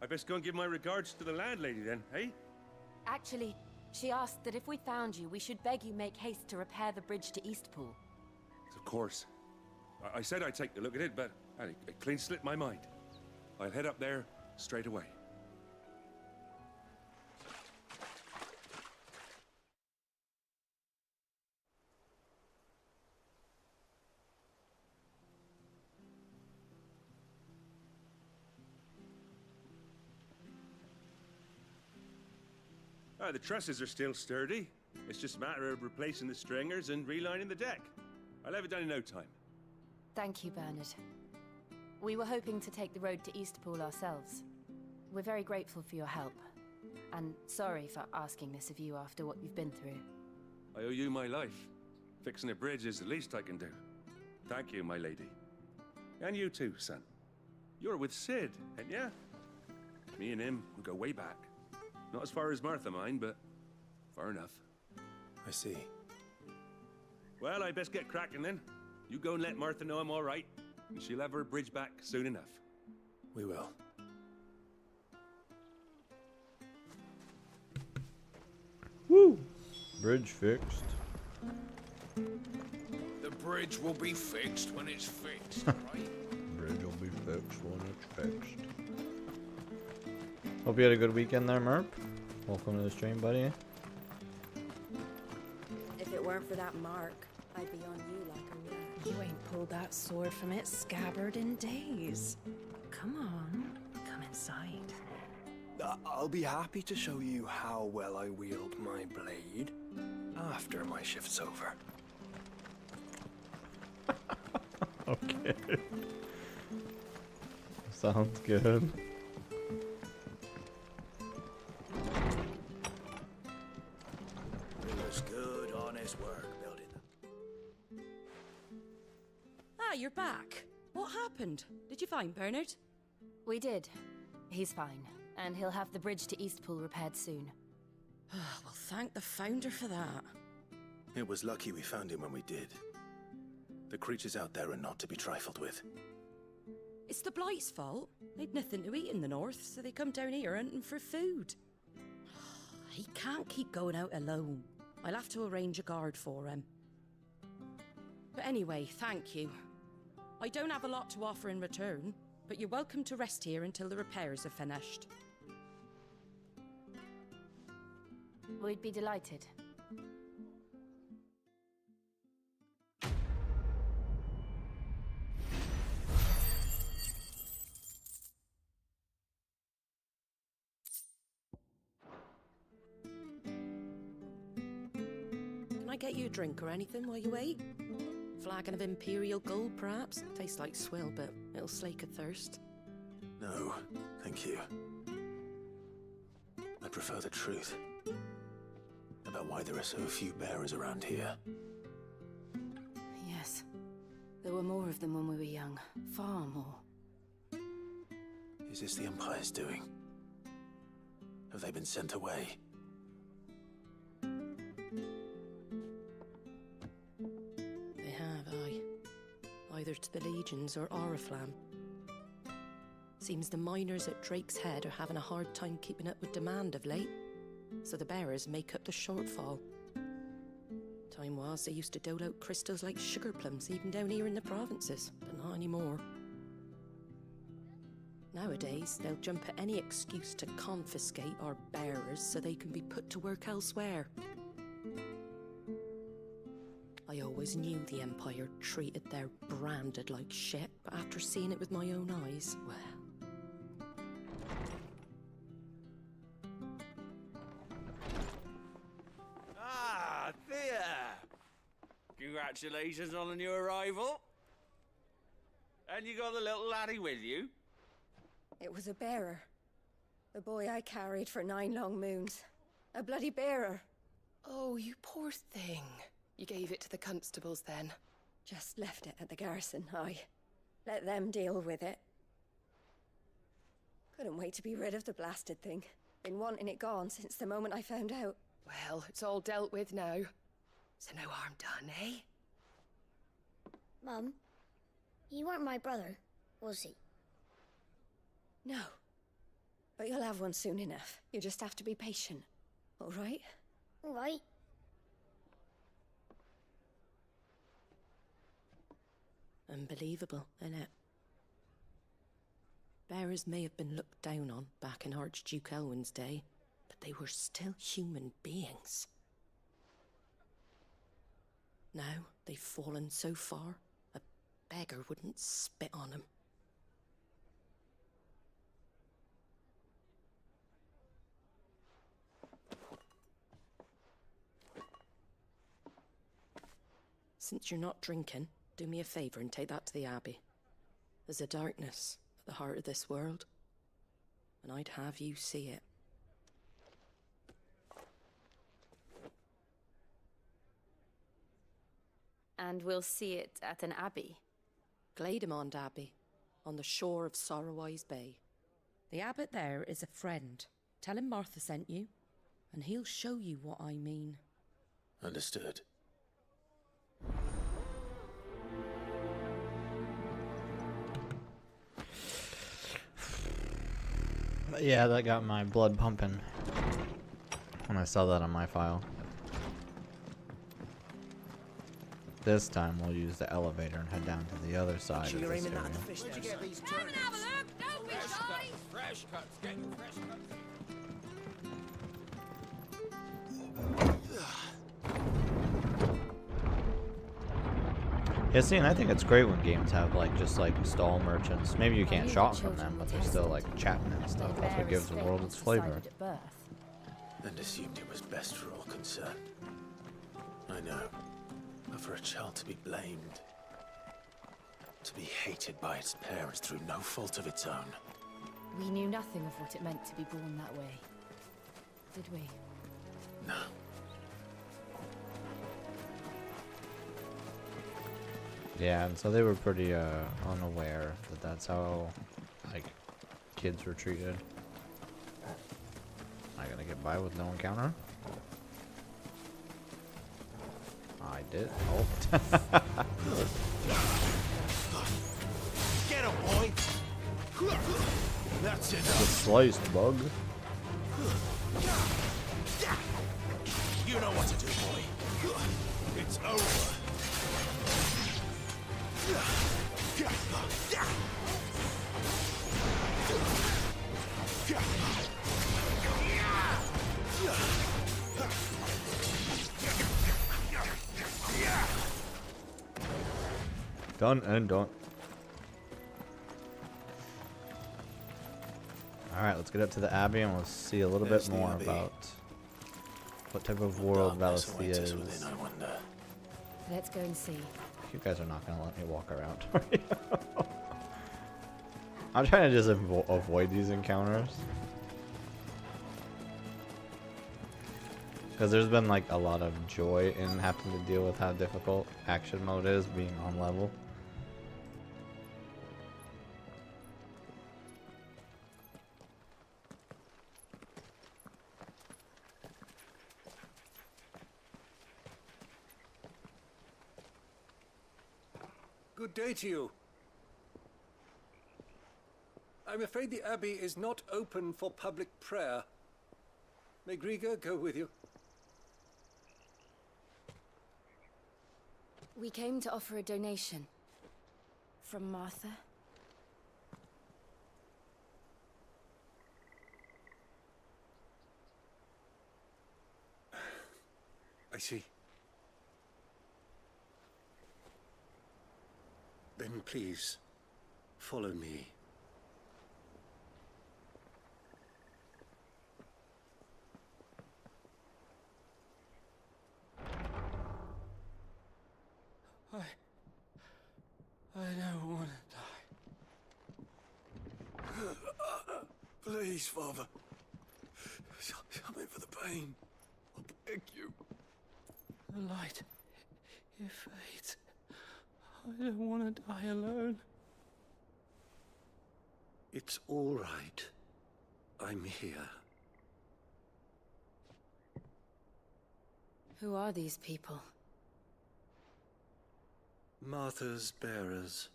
best go and give my regards to the landlady then, eh? Actually, she asked that if we found you, we should beg you make haste to repair the bridge to Eastpool. Of course. I said I'd take a look at it, but it clean slipped my mind. I'll head up there straight away. The trusses are still sturdy. It's just a matter of replacing the stringers and relining the deck. I'll have it done in no time. Thank you, Bernard. We were hoping to take the road to Eastpool ourselves. We're very grateful for your help. And sorry for asking this of you after what you've been through. I owe you my life. Fixing a bridge is the least I can do. Thank you, my lady. And you too, son. You're with Sid, ain't ya? Me and him, we go way back. Not as far as Martha, mind, but far enough. I see. Well, I best get cracking then. You go and let Martha know I'm all right, and she'll have her bridge back soon enough. We will. Woo! Bridge fixed. The bridge will be fixed when it's fixed, right? Bridge will be fixed when it's fixed. Hope you had a good weekend there, Merp. Welcome to the stream, buddy. If it weren't for that mark, I'd be on you like a rat. You ain't pulled that sword from its scabbard in days. Come on, come inside. I'll be happy to show you how well I wield my blade after my shift's over. Okay. Sounds good. It was good, honest work building them. Ah, you're back. What happened? Did you find Bernard? We did. He's fine, and he'll have the bridge to Eastpool repaired soon. Well, thank the Founder for that. It was lucky we found him when we did. The creatures out there are not to be trifled with. It's the Blight's fault. They'd nothing to eat in the north, so they come down here hunting for food. He can't keep going out alone. I'll have to arrange a guard for him. But anyway, thank you. I don't have a lot to offer in return, but you're welcome to rest here until the repairs are finished. We'd be delighted. Can I get you a drink or anything while you wait? Flagon of Imperial Gold, perhaps? Tastes like swill, but it'll slake a thirst. No, thank you. I prefer the truth about why there are so few bearers around here. Yes. There were more of them when we were young. Far more. Is this the Empire's doing? Have they been sent away? further to the Legions or Oriflamme. Seems the miners at Drake's Head are having a hard time keeping up with demand of late, so the bearers make up the shortfall. Time was they used to dole out crystals like sugar plums even down here in the provinces, but not anymore. Nowadays, they'll jump at any excuse to confiscate our bearers so they can be put to work elsewhere. I always knew the Empire treated their branded like shit, but after seeing it with my own eyes, well... Ah, Thea! Congratulations on the new arrival. And you got the little laddie with you? It was a bearer. The boy I carried for 9 long moons. A bloody bearer. Oh, you poor thing. You gave it to the constables then? Just left it at the garrison, I let them deal with it. Couldn't wait to be rid of the blasted thing. Been wanting it gone since the moment I found out. Well, it's all dealt with now. So no harm done, eh? Mum, he weren't my brother, was he? No. But you'll have one soon enough. You just have to be patient. All right? All right. Unbelievable, innit? Bearers may have been looked down on back in Archduke Elwin's day, but they were still human beings. Now they've fallen so far, a beggar wouldn't spit on them. Since you're not drinking, do me a favour and take that to the Abbey. There's a darkness at the heart of this world, and I'd have you see it. And we'll see it at an abbey? Glademond Abbey, on the shore of Sorrowise Bay. The abbot there is a friend. Tell him Martha sent you, and he'll show you what I mean. Understood. Yeah, that got my blood pumping when I saw that on my file. This time we'll use the elevator and head down to the other side of this area. Where'd you get these turnips? Have a look! Don't be shy! Fresh cuts, get your fresh cuts. Yeah, see, and I think it's great when games have just stall merchants. Maybe you can't shop from them, but they're still chatting and stuff. That's what gives the world its flavor. And assumed it was best for all concerned. I know. But for a child to be blamed, to be hated by its parents through no fault of its own. We knew nothing of what it meant to be born that way, did we? No. Yeah, and so they were pretty unaware that that's how kids were treated. Am I gonna get by with no encounter? I did. Oh. Get him, boy! That's it. The sliced bug. You know what to do, boy. It's over. Done and done. Alright, let's get up to the Abbey and we'll see a little bit more about what type of world Valisthea is. Let's go and see. You guys are not going to let me walk around. I'm trying to just avoid these encounters. Because there's been a lot of joy in having to deal with how difficult action mode is being on level. Good day to you. I'm afraid the Abbey is not open for public prayer. May Griga go with you? We came to offer a donation. From Martha. I see. Then please, follow me. I don't want to die. Please, Father. Shut me for the pain. I beg you. The light, it fades. I don't want to die alone. It's all right. I'm here. Who are these people? Martha's bearers.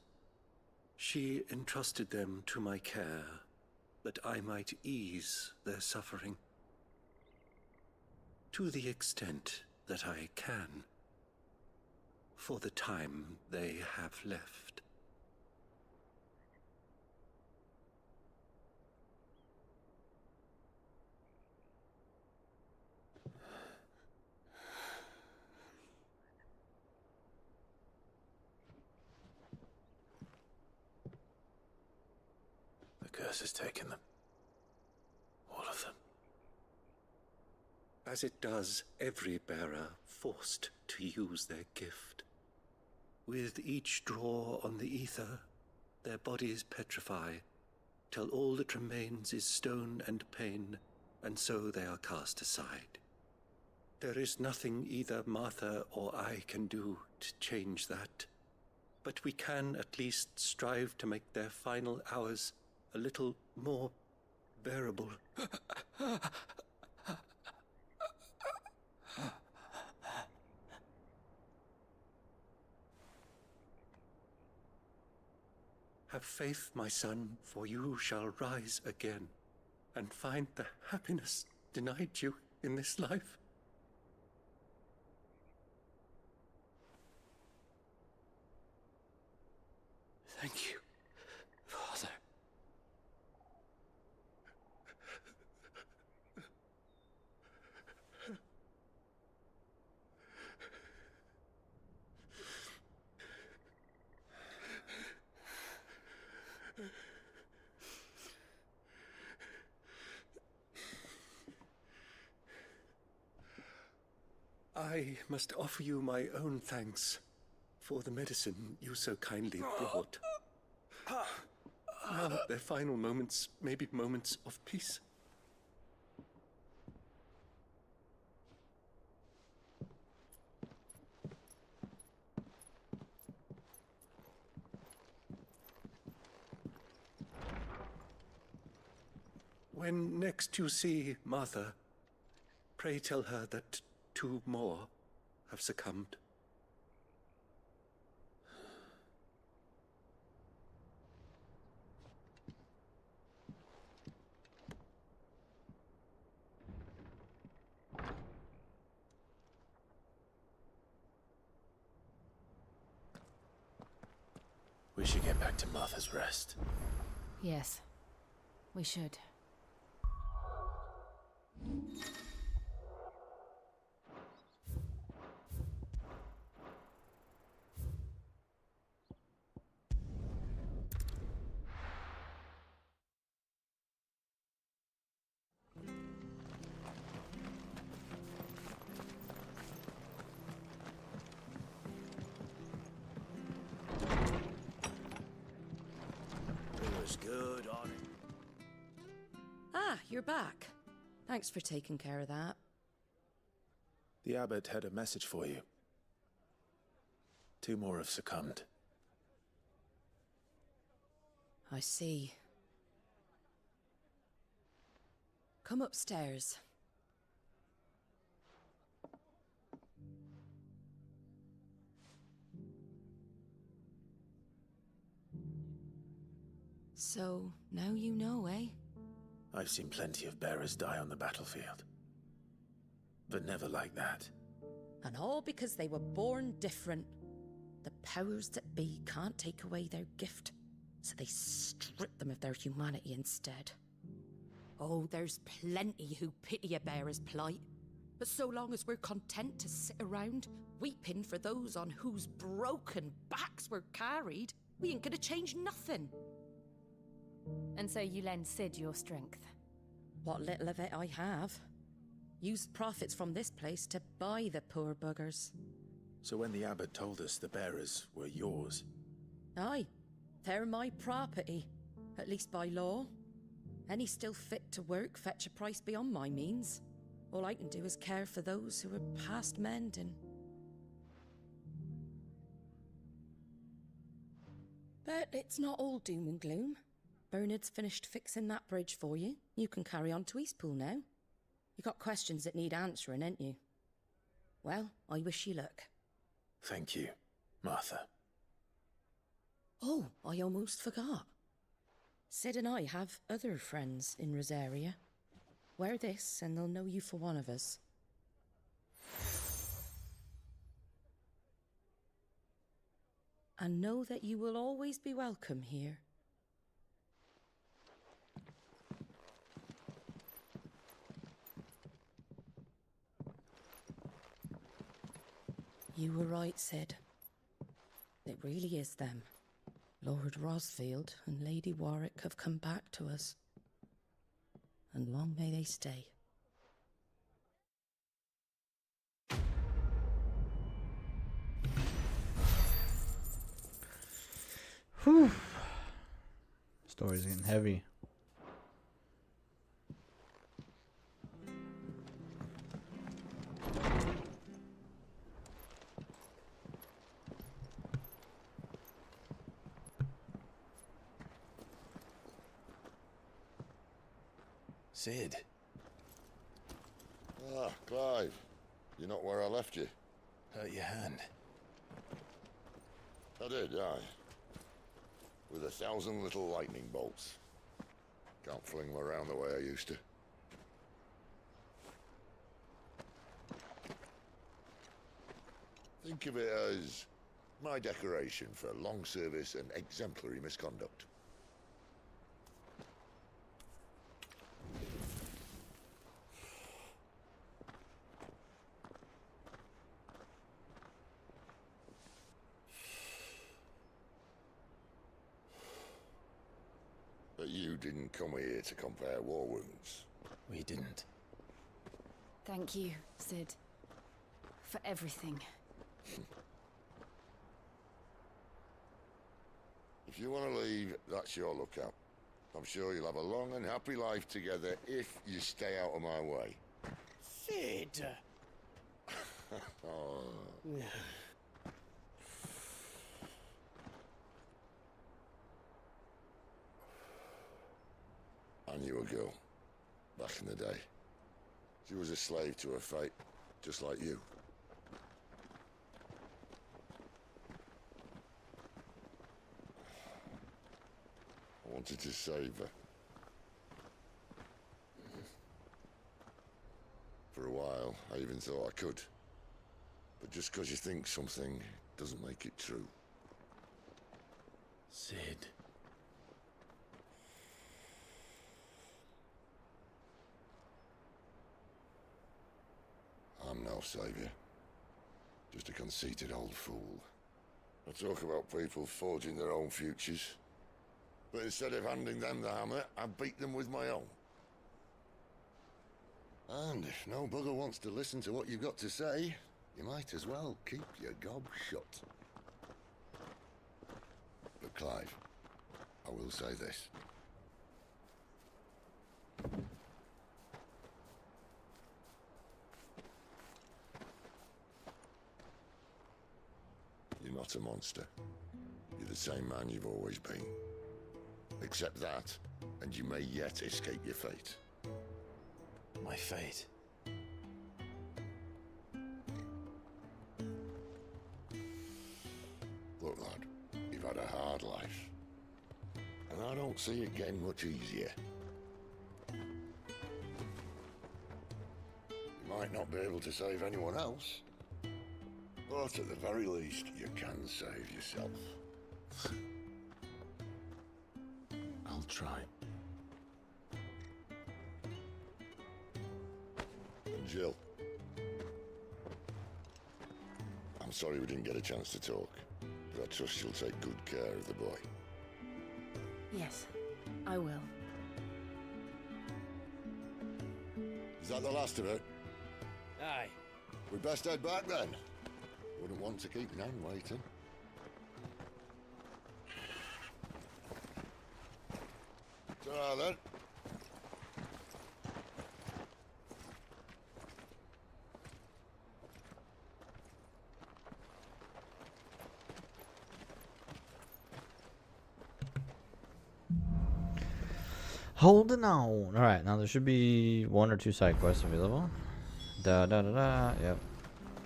She entrusted them to my care, that I might ease their suffering. To the extent that I can, for the time they have left. The curse has taken them. All of them. As it does every bearer forced to use their gift. With each draw on the ether, their bodies petrify, till all that remains is stone and pain, and so they are cast aside. There is nothing either Martha or I can do to change that, but we can at least strive to make their final hours a little more bearable. Have faith, my son, for you shall rise again, and find the happiness denied you in this life. Thank you, Father. I must offer you my own thanks for the medicine you so kindly brought. Now their final moments may be moments of peace. When next you see Martha, pray tell her that 2 more have succumbed. We should get back to Martha's Rest. Yes, we should. It was good on it. Ah, you're back. Thanks for taking care of that. The abbot had a message for you. 2 more have succumbed. I see. Come upstairs. So, now you know, eh? I've seen plenty of bearers die on the battlefield. But never like that. And all because they were born different. The powers that be can't take away their gift, so they strip them of their humanity instead. Oh, there's plenty who pity a bearer's plight. But so long as we're content to sit around, weeping for those on whose broken backs we're carried, we ain't gonna change nothing. And so you lend Sid your strength? What little of it I have. Used profits from this place to buy the poor buggers. So when the abbot told us the bearers were yours... Aye, they're my property, at least by law. Any still fit to work fetch a price beyond my means. All I can do is care for those who are past mending. But it's not all doom and gloom. Bernard's finished fixing that bridge for you. You can carry on to Eastpool now. You got questions that need answering, ain't you? Well, I wish you luck. Thank you, Martha. Oh, I almost forgot. Sid and I have other friends in Rosaria. Wear this and they'll know you for one of us. And know that you will always be welcome here. You were right, Sid. It really is them. Lord Rosfield and Lady Warwick have come back to us. And long may they stay. Whew. Story's getting heavy. Sid. Ah, Clive. You're not where I left you. Hurt your hand. I did, aye. With 1,000 little lightning bolts. Can't fling them around the way I used to. Think of it as my decoration for long service and exemplary misconduct. But you didn't come here to compare war wounds. We didn't. Thank you, Sid. For everything. If you want to leave, that's your lookout. I'm sure you'll have a long and happy life together if you stay out of my way. Sid! Oh. I knew a girl, back in the day. She was a slave to her fate, just like you. I wanted to save her. For a while, I even thought I could. But just because you think something doesn't make it true. Sid. I'm no savior. Just a conceited old fool. I talk about people forging their own futures. But instead of handing them the hammer, I beat them with my own. And if no bugger wants to listen to what you've got to say, you might as well keep your gob shut. But Clive, I will say this. You're not a monster. You're the same man you've always been. Accept that, and you may yet escape your fate. My fate? Look, lad, you've had a hard life. And and I don't see it getting much easier. You might not be able to save anyone else, but at the very least, you can save yourself. I'll try. And Jill, I'm sorry we didn't get a chance to talk, but I trust you'll take good care of the boy. Yes, I will. Is that the last of it? Aye. We best head back then. Wouldn't want to keep Nan waiting. Ta-ra then. Holding on. Alright, now there should be 1 or 2 side quests available. Da da da da. Yep.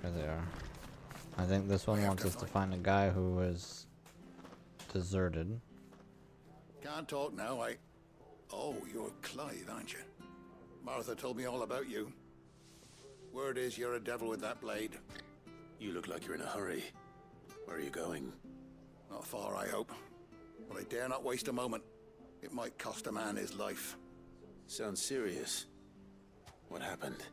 There they are. I think this one wants us to find a guy who was deserted. Can't talk now, Oh, you're Clive, aren't you? Martha told me all about you. Word is you're a devil with that blade. You look like you're in a hurry. Where are you going? Not far, I hope. But I dare not waste a moment. It might cost a man his life. Sounds serious. What happened?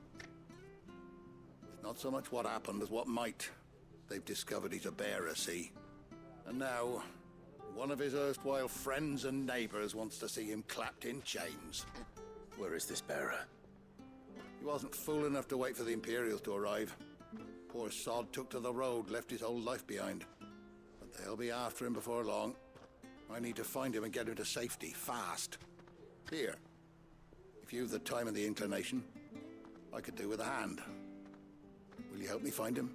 It's not so much what happened as what might. They've discovered he's a bearer, see? And now, one of his erstwhile friends and neighbors wants to see him clapped in chains. Where is this bearer? He wasn't fool enough to wait for the Imperials to arrive. Poor sod took to the road, left his whole life behind. But they'll be after him before long. I need to find him and get him to safety, fast. Here, if you've the time and the inclination, I could do with a hand. Will you help me find him?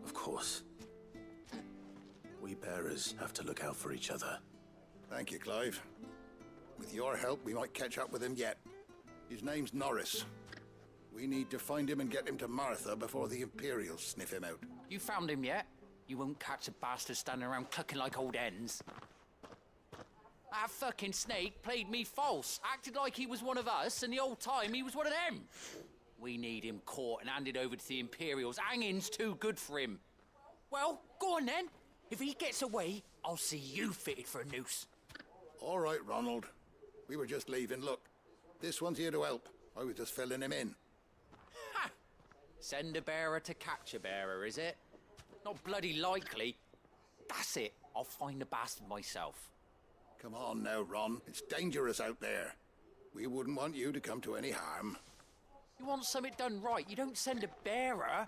Of course. We bearers have to look out for each other. Thank you, Clive. With your help, we might catch up with him yet. His name's Norris. We need to find him and get him to Martha before the Imperials sniff him out. You found him yet? You won't catch a bastard standing around clucking like old hens. That fucking snake played me false, acted like he was one of us, and the old time he was one of them. We need him caught and handed over to the Imperials. Hanging's too good for him. Well, go on then. If he gets away, I'll see you fitted for a noose. All right, Ronald. We were just leaving. Look, this one's here to help. I was just filling him in. Ha! Send a bearer to catch a bearer, is it? Not bloody likely. That's it. I'll find the bastard myself. Come on now, Ron. It's dangerous out there. We wouldn't want you to come to any harm. You want something done right, you don't send a bearer.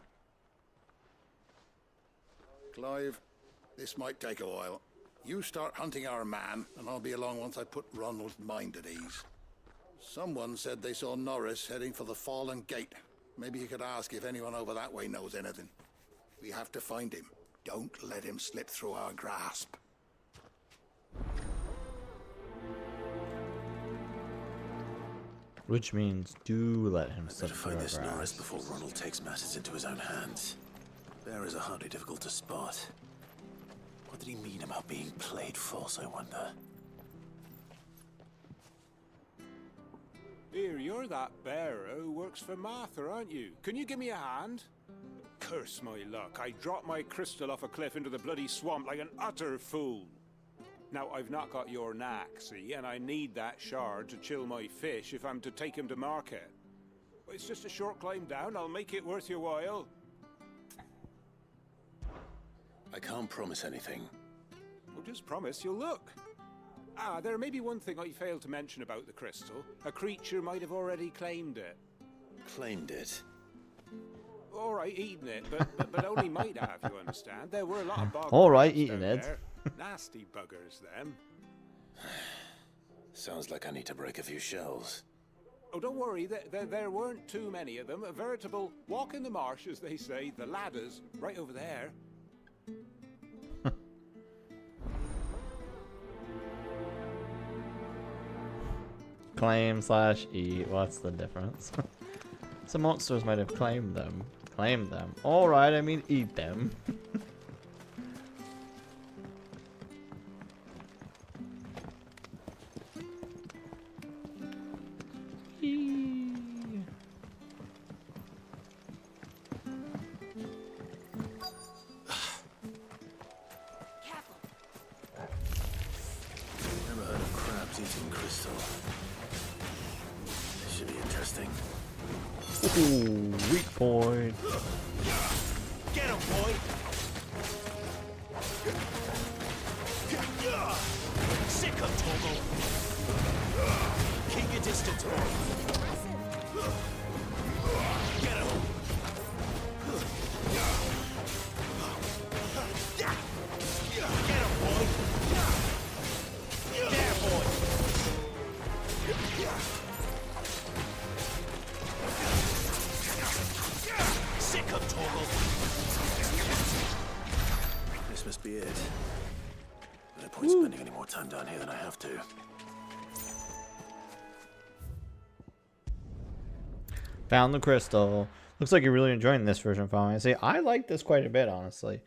Clive, this might take a while. You start hunting our man, and I'll be along once I put Ronald's mind at ease. Someone said they saw Norris heading for the Fallen Gate. Maybe you could ask if anyone over that way knows anything. We have to find him. Don't let him slip through our grasp. Which means do let him slip through Find our this grasp. Norris before Ronald takes matters into his own hands. Bearers are hardly difficult to spot. What did he mean about being played false, I wonder? Here, you're that bearer who works for Martha, aren't you? Can you give me a hand? Curse my luck, I dropped my crystal off a cliff into the bloody swamp like an utter fool. Now, I've not got your knack, see, and I need that shard to chill my fish if I'm to take him to market. It's just a short climb down, I'll make it worth your while. I can't promise anything. Well, just promise you'll look. Ah, there may be one thing I failed to mention about the crystal. A creature might have already claimed it. Claimed it? All right, eaten it, but only might have, you understand. There were a lot of bog All right, crabs eating down it. there. Nasty buggers, them. Sounds like I need to break a few shells. Oh, don't worry, there weren't too many of them. A veritable walk in the marsh, as they say. The ladders, right over there. Claim / eat. What's the difference? Some monsters might have claimed them. Claimed them. Alright, I mean eat them. anything. Ooh, weak point. Get him, boy! Sick of Toggle! Keep your distance, boy! Get him! Get him, boy! There, boy! Sick of Toggle! This must be it. No point spending any more time down here than I have to. Found the crystal. Looks like you're really enjoying this version of Final Fantasy. I like this quite a bit, honestly.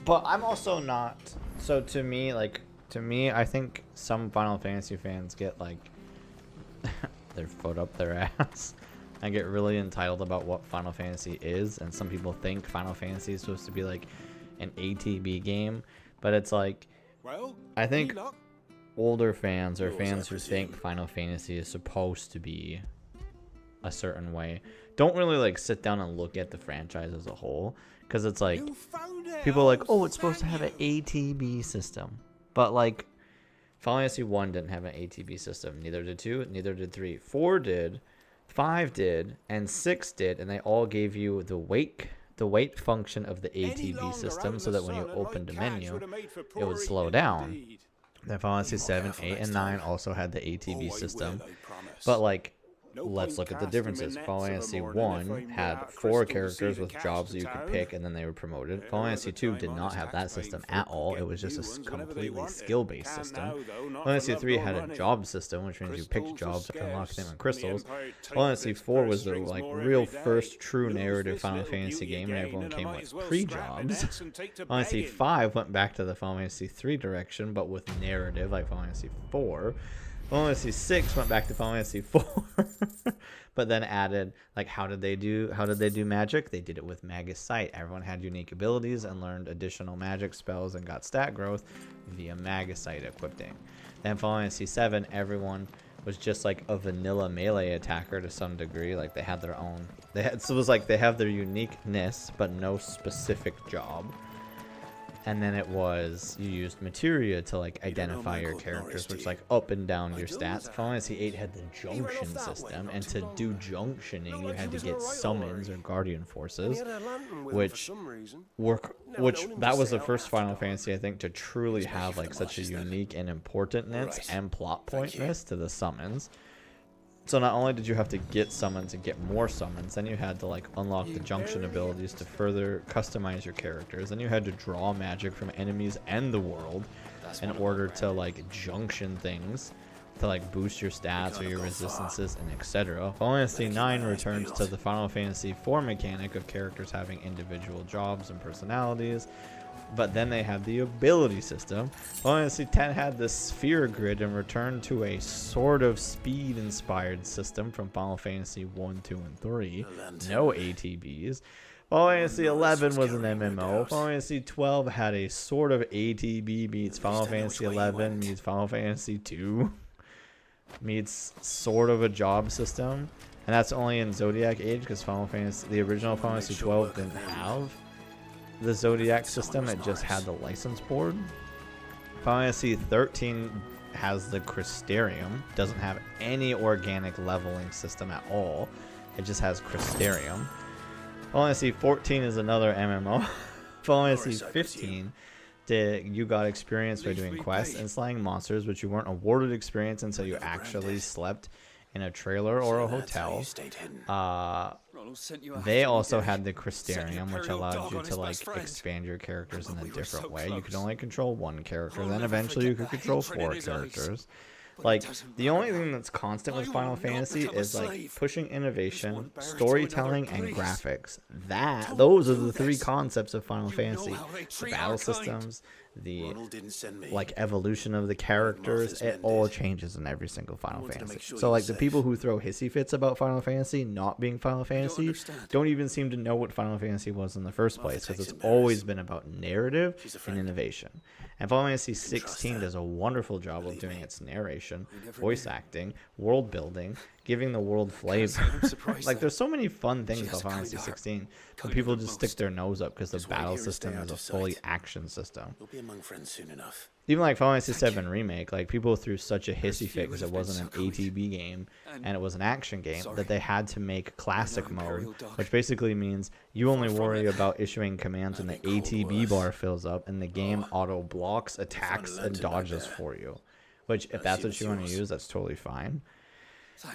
But I'm also not. So to me, I think some Final Fantasy fans get like their foot up their ass and get really entitled about what Final Fantasy is. And some people think Final Fantasy is supposed to be like an ATB game, but it's like, well, I think older fans or fans who think Final Fantasy is supposed to be a certain way don't really like sit down and look at the franchise as a whole, because it's like people are like, oh, it's supposed to have an ATB system, but like Final Fantasy 1 didn't have an ATB system, neither did 2, neither did 3. 4 did, 5 did, and 6 did, and they all gave you the weight function of the ATB system, so that when you opened a menu it would slow down. Then Final Fantasy 7, 8, and 9 also had the ATB system, but like, let's look at the differences. Final Fantasy 1 had 4 characters with jobs that you could pick, and then they were promoted. Final Fantasy 2 did not have that system at all. It was just a completely skill-based system. Final Fantasy 3 had a job system, which means you picked jobs to unlock them in crystals. Final Fantasy 4 was the like real first true narrative Final Fantasy game, and everyone came with pre-jobs. Final Fantasy 5 went back to the Final Fantasy 3 direction, but with narrative, like Final Fantasy 4. Final Fantasy 6 went back to Final Fantasy 4, but then added, like, how did they do magic? They did it with Magus Sight. Everyone had unique abilities and learned additional magic spells and got stat growth via Magus Sight equipping. Then Final Fantasy 7, everyone was just like a vanilla melee attacker to some degree. Like, they had their own, so it was like they have their uniqueness, but no specific job. And then it was, you used materia to like identify your characters, which like up and down your stats. Final Fantasy 8 had the junction system, and to do junctioning you had to get summons or guardian forces, which that was the first Final Fantasy I think to truly have like such a unique and importantness and plot pointness to the summons. So not only did you have to get summons and get more summons, then you had to like unlock the junction abilities to further customize your characters. Then you had to draw magic from enemies and the world in order to like junction things to like boost your stats or your resistances and etc. Final Fantasy 9 returns to the Final Fantasy 4 mechanic of characters having individual jobs and personalities. But then they had the ability system. Final Fantasy X had the sphere grid and returned to a sort of speed-inspired system from Final Fantasy 1, 2, and 3. No ATBs. Final Fantasy 11 was an MMO. Final Fantasy 12 had a sort of ATB meets Final Fantasy 11 meets Final Fantasy 2 meets sort of a job system. And that's only in Zodiac Age, because the original Final Fantasy 12 didn't have the Zodiac system. It just had the license board. Final Fantasy 13 has the Crystarium. Doesn't have any organic leveling system at all. It just has Crystarium. Final Fantasy 14 is another MMO. Final Fantasy 15, you got experience by doing quests and slaying monsters, but you weren't awarded experience until you actually slept in a trailer or a hotel. They also had the Crystarium, which allowed you to like expand your characters in a different way. You could only control one character, then eventually you could control 4 characters. Like, the only thing that's constant with Final Fantasy is like pushing innovation, storytelling, and graphics. Those are the 3 concepts of Final Fantasy. The battle systems, the like evolution of the characters, it all changes in every single Final Fantasy. So like the people who throw hissy fits about Final Fantasy not being Final Fantasy don't even seem to know what Final Fantasy was in the first place, because it's always been about narrative and innovation. And Final Fantasy 16 does a wonderful job of doing its narration, voice acting, world building, giving the world flavor. Like, there's so many fun things about Final Fantasy 16, but people just stick their nose up because the battle system is a fully action system. We'll be among friends soon enough. Even like Final Fantasy 7 Remake, like people threw such a hissy fit because it wasn't an ATB game and it was an action game that they had to make classic mode, which basically means you only worry about issuing commands when the ATB bar fills up and the game auto blocks, attacks, and dodges for you. Which, if that's what you want to use, that's totally fine.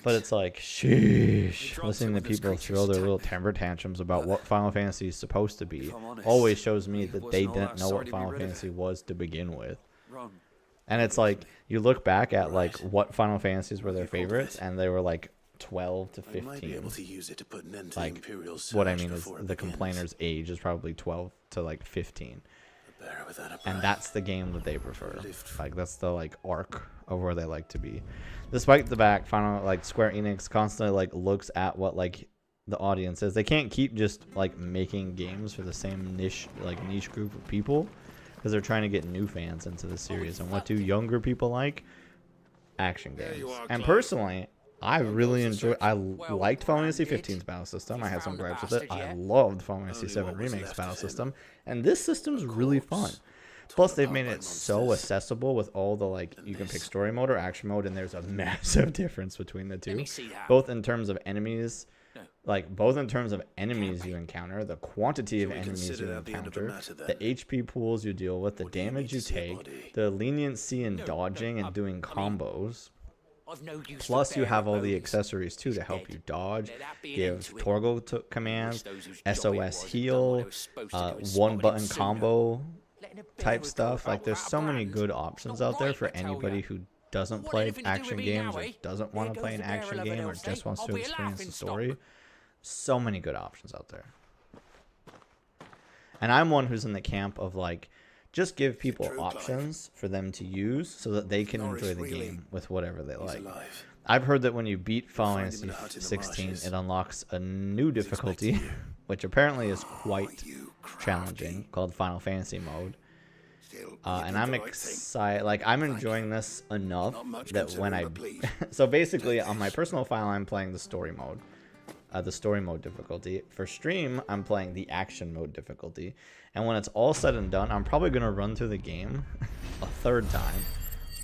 But it's like, sheesh, listening to people throw their little temper tantrums about what Final Fantasy is supposed to be always shows me that they didn't know what Final Fantasy was to begin with. And it's like, you look back at like what Final Fantasies were their favorites, and they were like 12 to 15. Might be able to use it to put an end to Like, Imperial surge what I mean is before it the begins. complainer's age is probably 12 to like 15. Bear without a And bride. that's the game that they prefer. Like, that's the like arc of where they like to be. Despite the fact, Square Enix constantly like looks at what like the audience is. They can't keep just like making games for the same niche group of people, because they're trying to get new fans into the series. And what do younger people like? Action games. And personally, I really enjoyed. I liked Final Fantasy 15's battle system. I had some gripes with it. I loved Final Fantasy 7 Remake's battle system, and this system's really fun. Plus, they've made it so accessible with all the like, you can pick story mode or action mode, and there's a massive difference between the two, both in terms of enemies. Both in terms of enemies you encounter, the quantity of enemies you encounter, the HP pools you deal with, the damage you take, the leniency in dodging and doing combos. Plus, you have all the accessories too to help you dodge, give toggle commands, SOS heal, one button combo type stuff. Like, there's so many good options out there for anybody who doesn't play action games or doesn't want to play an action game or just wants to experience the story. So many good options out there. And I'm one who's in the camp of like, just give people options for them to use so that they can enjoy the game with whatever they like. I've heard that when you beat Final Fantasy 16, it unlocks a new difficulty, which apparently is quite challenging, called Final Fantasy mode. And I'm excited. Like, I'm enjoying this enough that when I... So basically, on my personal file, I'm playing the story mode. The story mode difficulty. For stream, I'm playing the action mode difficulty. And when it's all said and done, I'm probably going to run through the game a third time.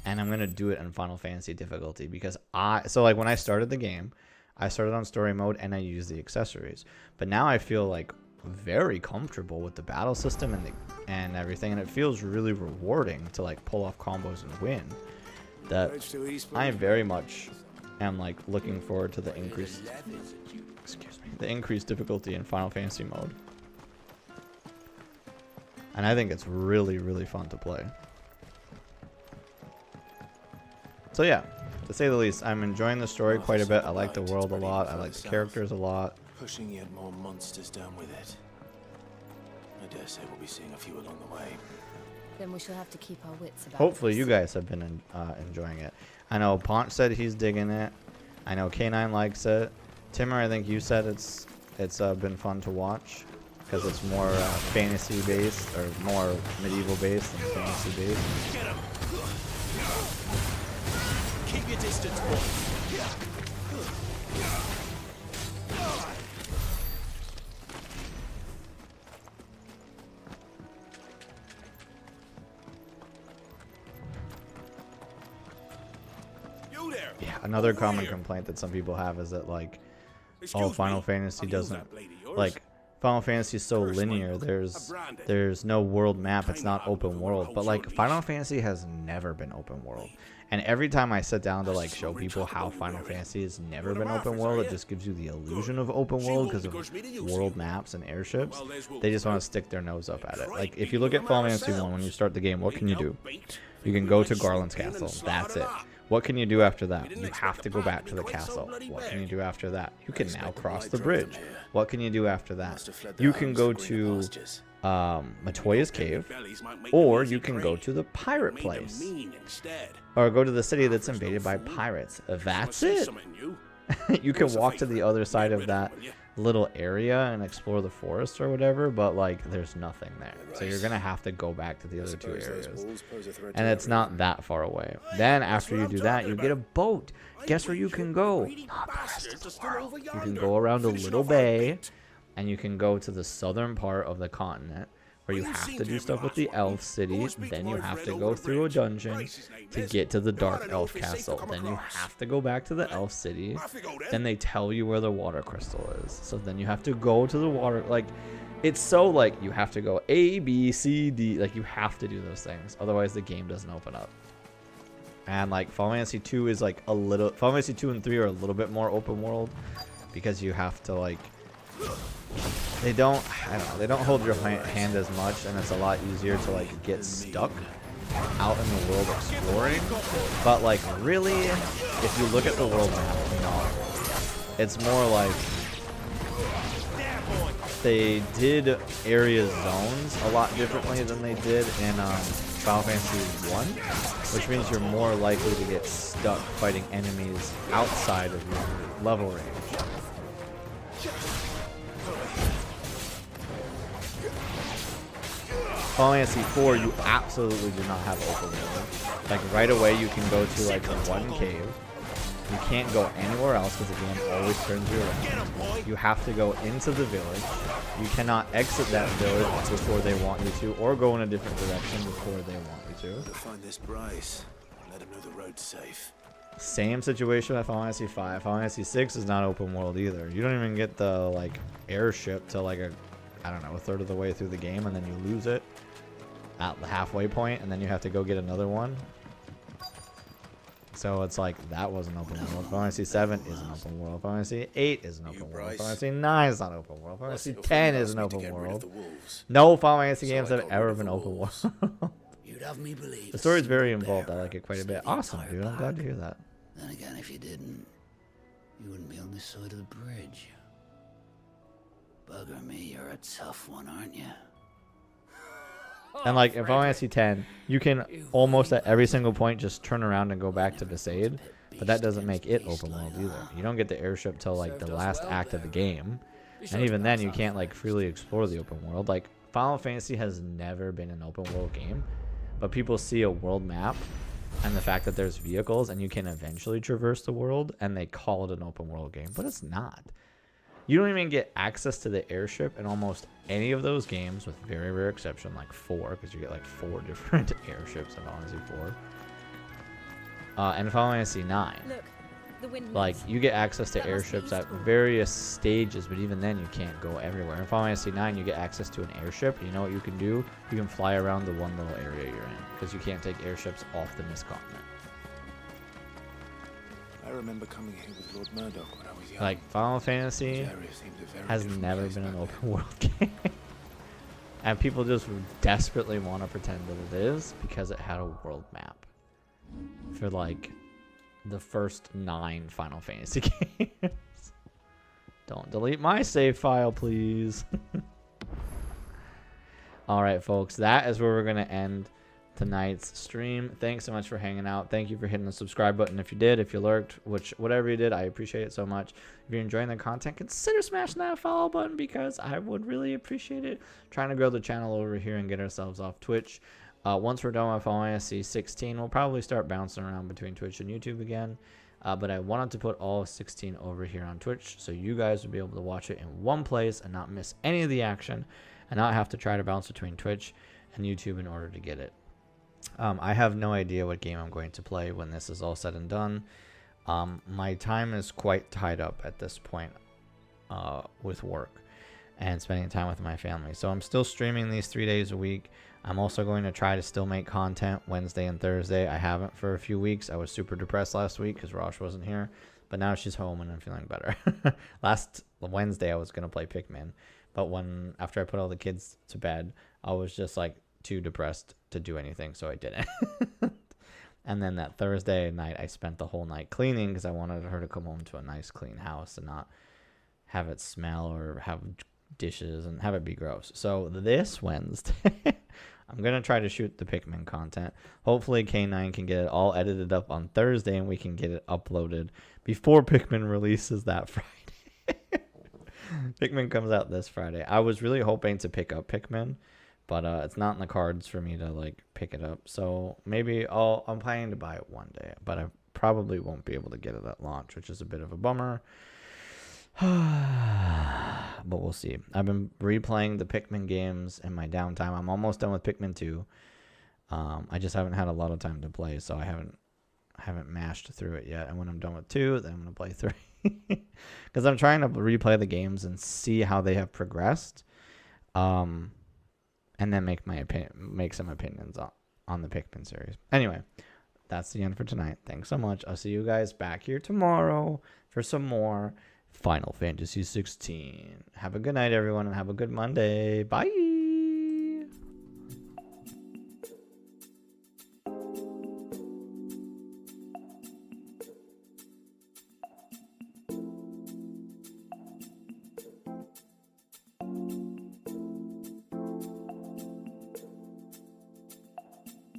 And I'm going to do it in Final Fantasy difficulty. Because so like when I started the game, I started on story mode and I used the accessories. But now I feel like very comfortable with the battle system and everything. And it feels really rewarding to like pull off combos and win. That I very much am like looking forward to the increased... the increased difficulty in Final Fantasy mode. And I think it's really, really fun to play. So yeah, to say the least, I'm enjoying the story quite a bit. I like the world a lot. I like the characters a lot. Pushing yet more monsters down with it. I dare say we'll be seeing a few along the way. Then we shall have to keep our wits about Hopefully this. you guys have been enjoying it. I know Ponch said he's digging it. I know K9 likes it. Timmer, I think you said it's been fun to watch because it's more fantasy based or more medieval based than fantasy based. Get him. Keep your distance, boy. You there. Yeah, another common complaint that some people have is that like, oh, Final Fantasy doesn't like. Final Fantasy is so linear. There's no world map. It's not open world. But like Final Fantasy has never been open world. And every time I sit down to like show people how Final Fantasy has never been open world, it just gives you the illusion of open world because of world maps and airships. They just want to stick their nose up at it. Like if you look at Final Fantasy 1 when you start the game, what can you do? You can go to Garland's castle. That's it. What can you do after that? You have to go back to the castle. What can you do after that? You can now cross the bridge. What can you do after that? You can go to Matoya's cave, or you can go to the pirate place, or go to the city that's invaded by pirates. That's it. You can walk to the other side of that little area and explore the forest or whatever, but like there's nothing there. So you're gonna have to go back to the other two areas. And it's not that far away. Then after you do that, you get a boat. Guess where you can go? Not the rest of the world. You can go around a little bay and you can go to the southern part of the continent where you have to do stuff with the elf city. Then you have to go through a dungeon to get to the dark elf castle. Then you have to go back to the elf city. Then they tell you where the water crystal is. So then you have to go to the water. Like, it's so like you have to go A, B, C, D. Like, you have to do those things. Otherwise, the game doesn't open up. And like Final Fantasy 2 is like a little. Final Fantasy 2 and 3 are a little bit more open world because you have to like. They don't, I don't know, they don't hold your hand as much, and it's a lot easier to like get stuck out in the world exploring. But like really, if you look at the world map, no, it's more like they did area zones a lot differently than they did in Final Fantasy 1, which means you're more likely to get stuck fighting enemies outside of your level range. Final Fantasy 4, you absolutely do not have open world. Like right away, you can go to like one cave. You can't go anywhere else because the game always turns you around. You have to go into the village. You cannot exit that village before they want you to, or go in a different direction before they want you to. Find this Bryce. Let him know the road's safe. Same situation with Final Fantasy 5. Final Fantasy 6 is not open world either. You don't even get the like airship till like a, I don't know, a third of the way through the game, and then you lose it at the halfway point, and then you have to go get another one. So it's like that wasn't open world. Final Fantasy 7 isn't open world. Final Fantasy 8 isn't open world. Final Fantasy 9 is not open world. Final Fantasy 10 isn't open world. No Final Fantasy games have ever been open world. You'd have me believe the story's very involved. I like it quite a bit. Awesome, dude. I'm glad to hear that. Then again, if you didn't, you wouldn't be on this side of the bridge. Bugger me, you're a tough one, aren't you? And like in Final Fantasy 10, you can almost at every single point just turn around and go back to Besaid, but that doesn't make it open world either. You don't get the airship till like the last act of the game, and even then you can't like freely explore the open world. Like Final Fantasy has never been an open world game, but people see a world map and the fact that there's vehicles and you can eventually traverse the world, and they call it an open world game, but it's not. You don't even get access to the airship in almost any of those games, with very rare exception, like 4, because you get like 4 different airships in Final Fantasy 4. And Final Fantasy 9. Look, like, you get access to airships at various stages, but even then you can't go everywhere. In Final Fantasy 9, you get access to an airship. You know what you can do? You can fly around the one little area you're in, because you can't take airships off the Mist Continent. I remember coming here with Lord Murdoch when I was young. Like, Final Fantasy has never been an open world game. And people just desperately want to pretend that it is because it had a world map for like the first 9 Final Fantasy games. Don't delete my save file, please. Alright, folks, that is where we're going to end tonight's stream. Thanks so much for hanging out. Thank you for hitting the subscribe button if you did, if you lurked, whatever you did, I appreciate it so much. If you're enjoying the content, consider smashing that follow button because I would really appreciate it. Trying to grow the channel over here and get ourselves off Twitch. Once we're done with Final Fantasy 16, we'll probably start bouncing around between Twitch and YouTube again. But I wanted to put all of 16 over here on Twitch so you guys would be able to watch it in one place and not miss any of the action and not have to try to bounce between Twitch and YouTube in order to get it. I have no idea what game I'm going to play when this is all said and done. My time is quite tied up at this point with work and spending time with my family. So I'm still streaming these 3 days a week. I'm also going to try to still make content Wednesday and Thursday. I haven't for a few weeks. I was super depressed last week because Rosh wasn't here. But now she's home and I'm feeling better. Last Wednesday I was going to play Pikmin. But after I put all the kids to bed, I was just like too depressed to do anything, so I didn't. And then that Thursday night, I spent the whole night cleaning because I wanted her to come home to a nice clean house and not have it smell or have dishes and have it be gross. So this Wednesday, I'm going to try to shoot the Pikmin content. Hopefully K9 can get it all edited up on Thursday and we can get it uploaded before Pikmin releases that Friday. Pikmin comes out this Friday. I was really hoping to pick up Pikmin, but it's not in the cards for me to like pick it up. So maybe I'm planning to buy it one day, but I probably won't be able to get it at launch, which is a bit of a bummer. But we'll see. I've been replaying the Pikmin games in my downtime. I'm almost done with Pikmin 2. I just haven't had a lot of time to play, so I haven't mashed through it yet. And when I'm done with 2, then I'm gonna play 3. Because I'm trying to replay the games and see how they have progressed, and then make some opinions on the Pikmin series. Anyway, that's the end for tonight. Thanks so much. I'll see you guys back here tomorrow for some more Final Fantasy 16. Have a good night, everyone, and have a good Monday. Bye.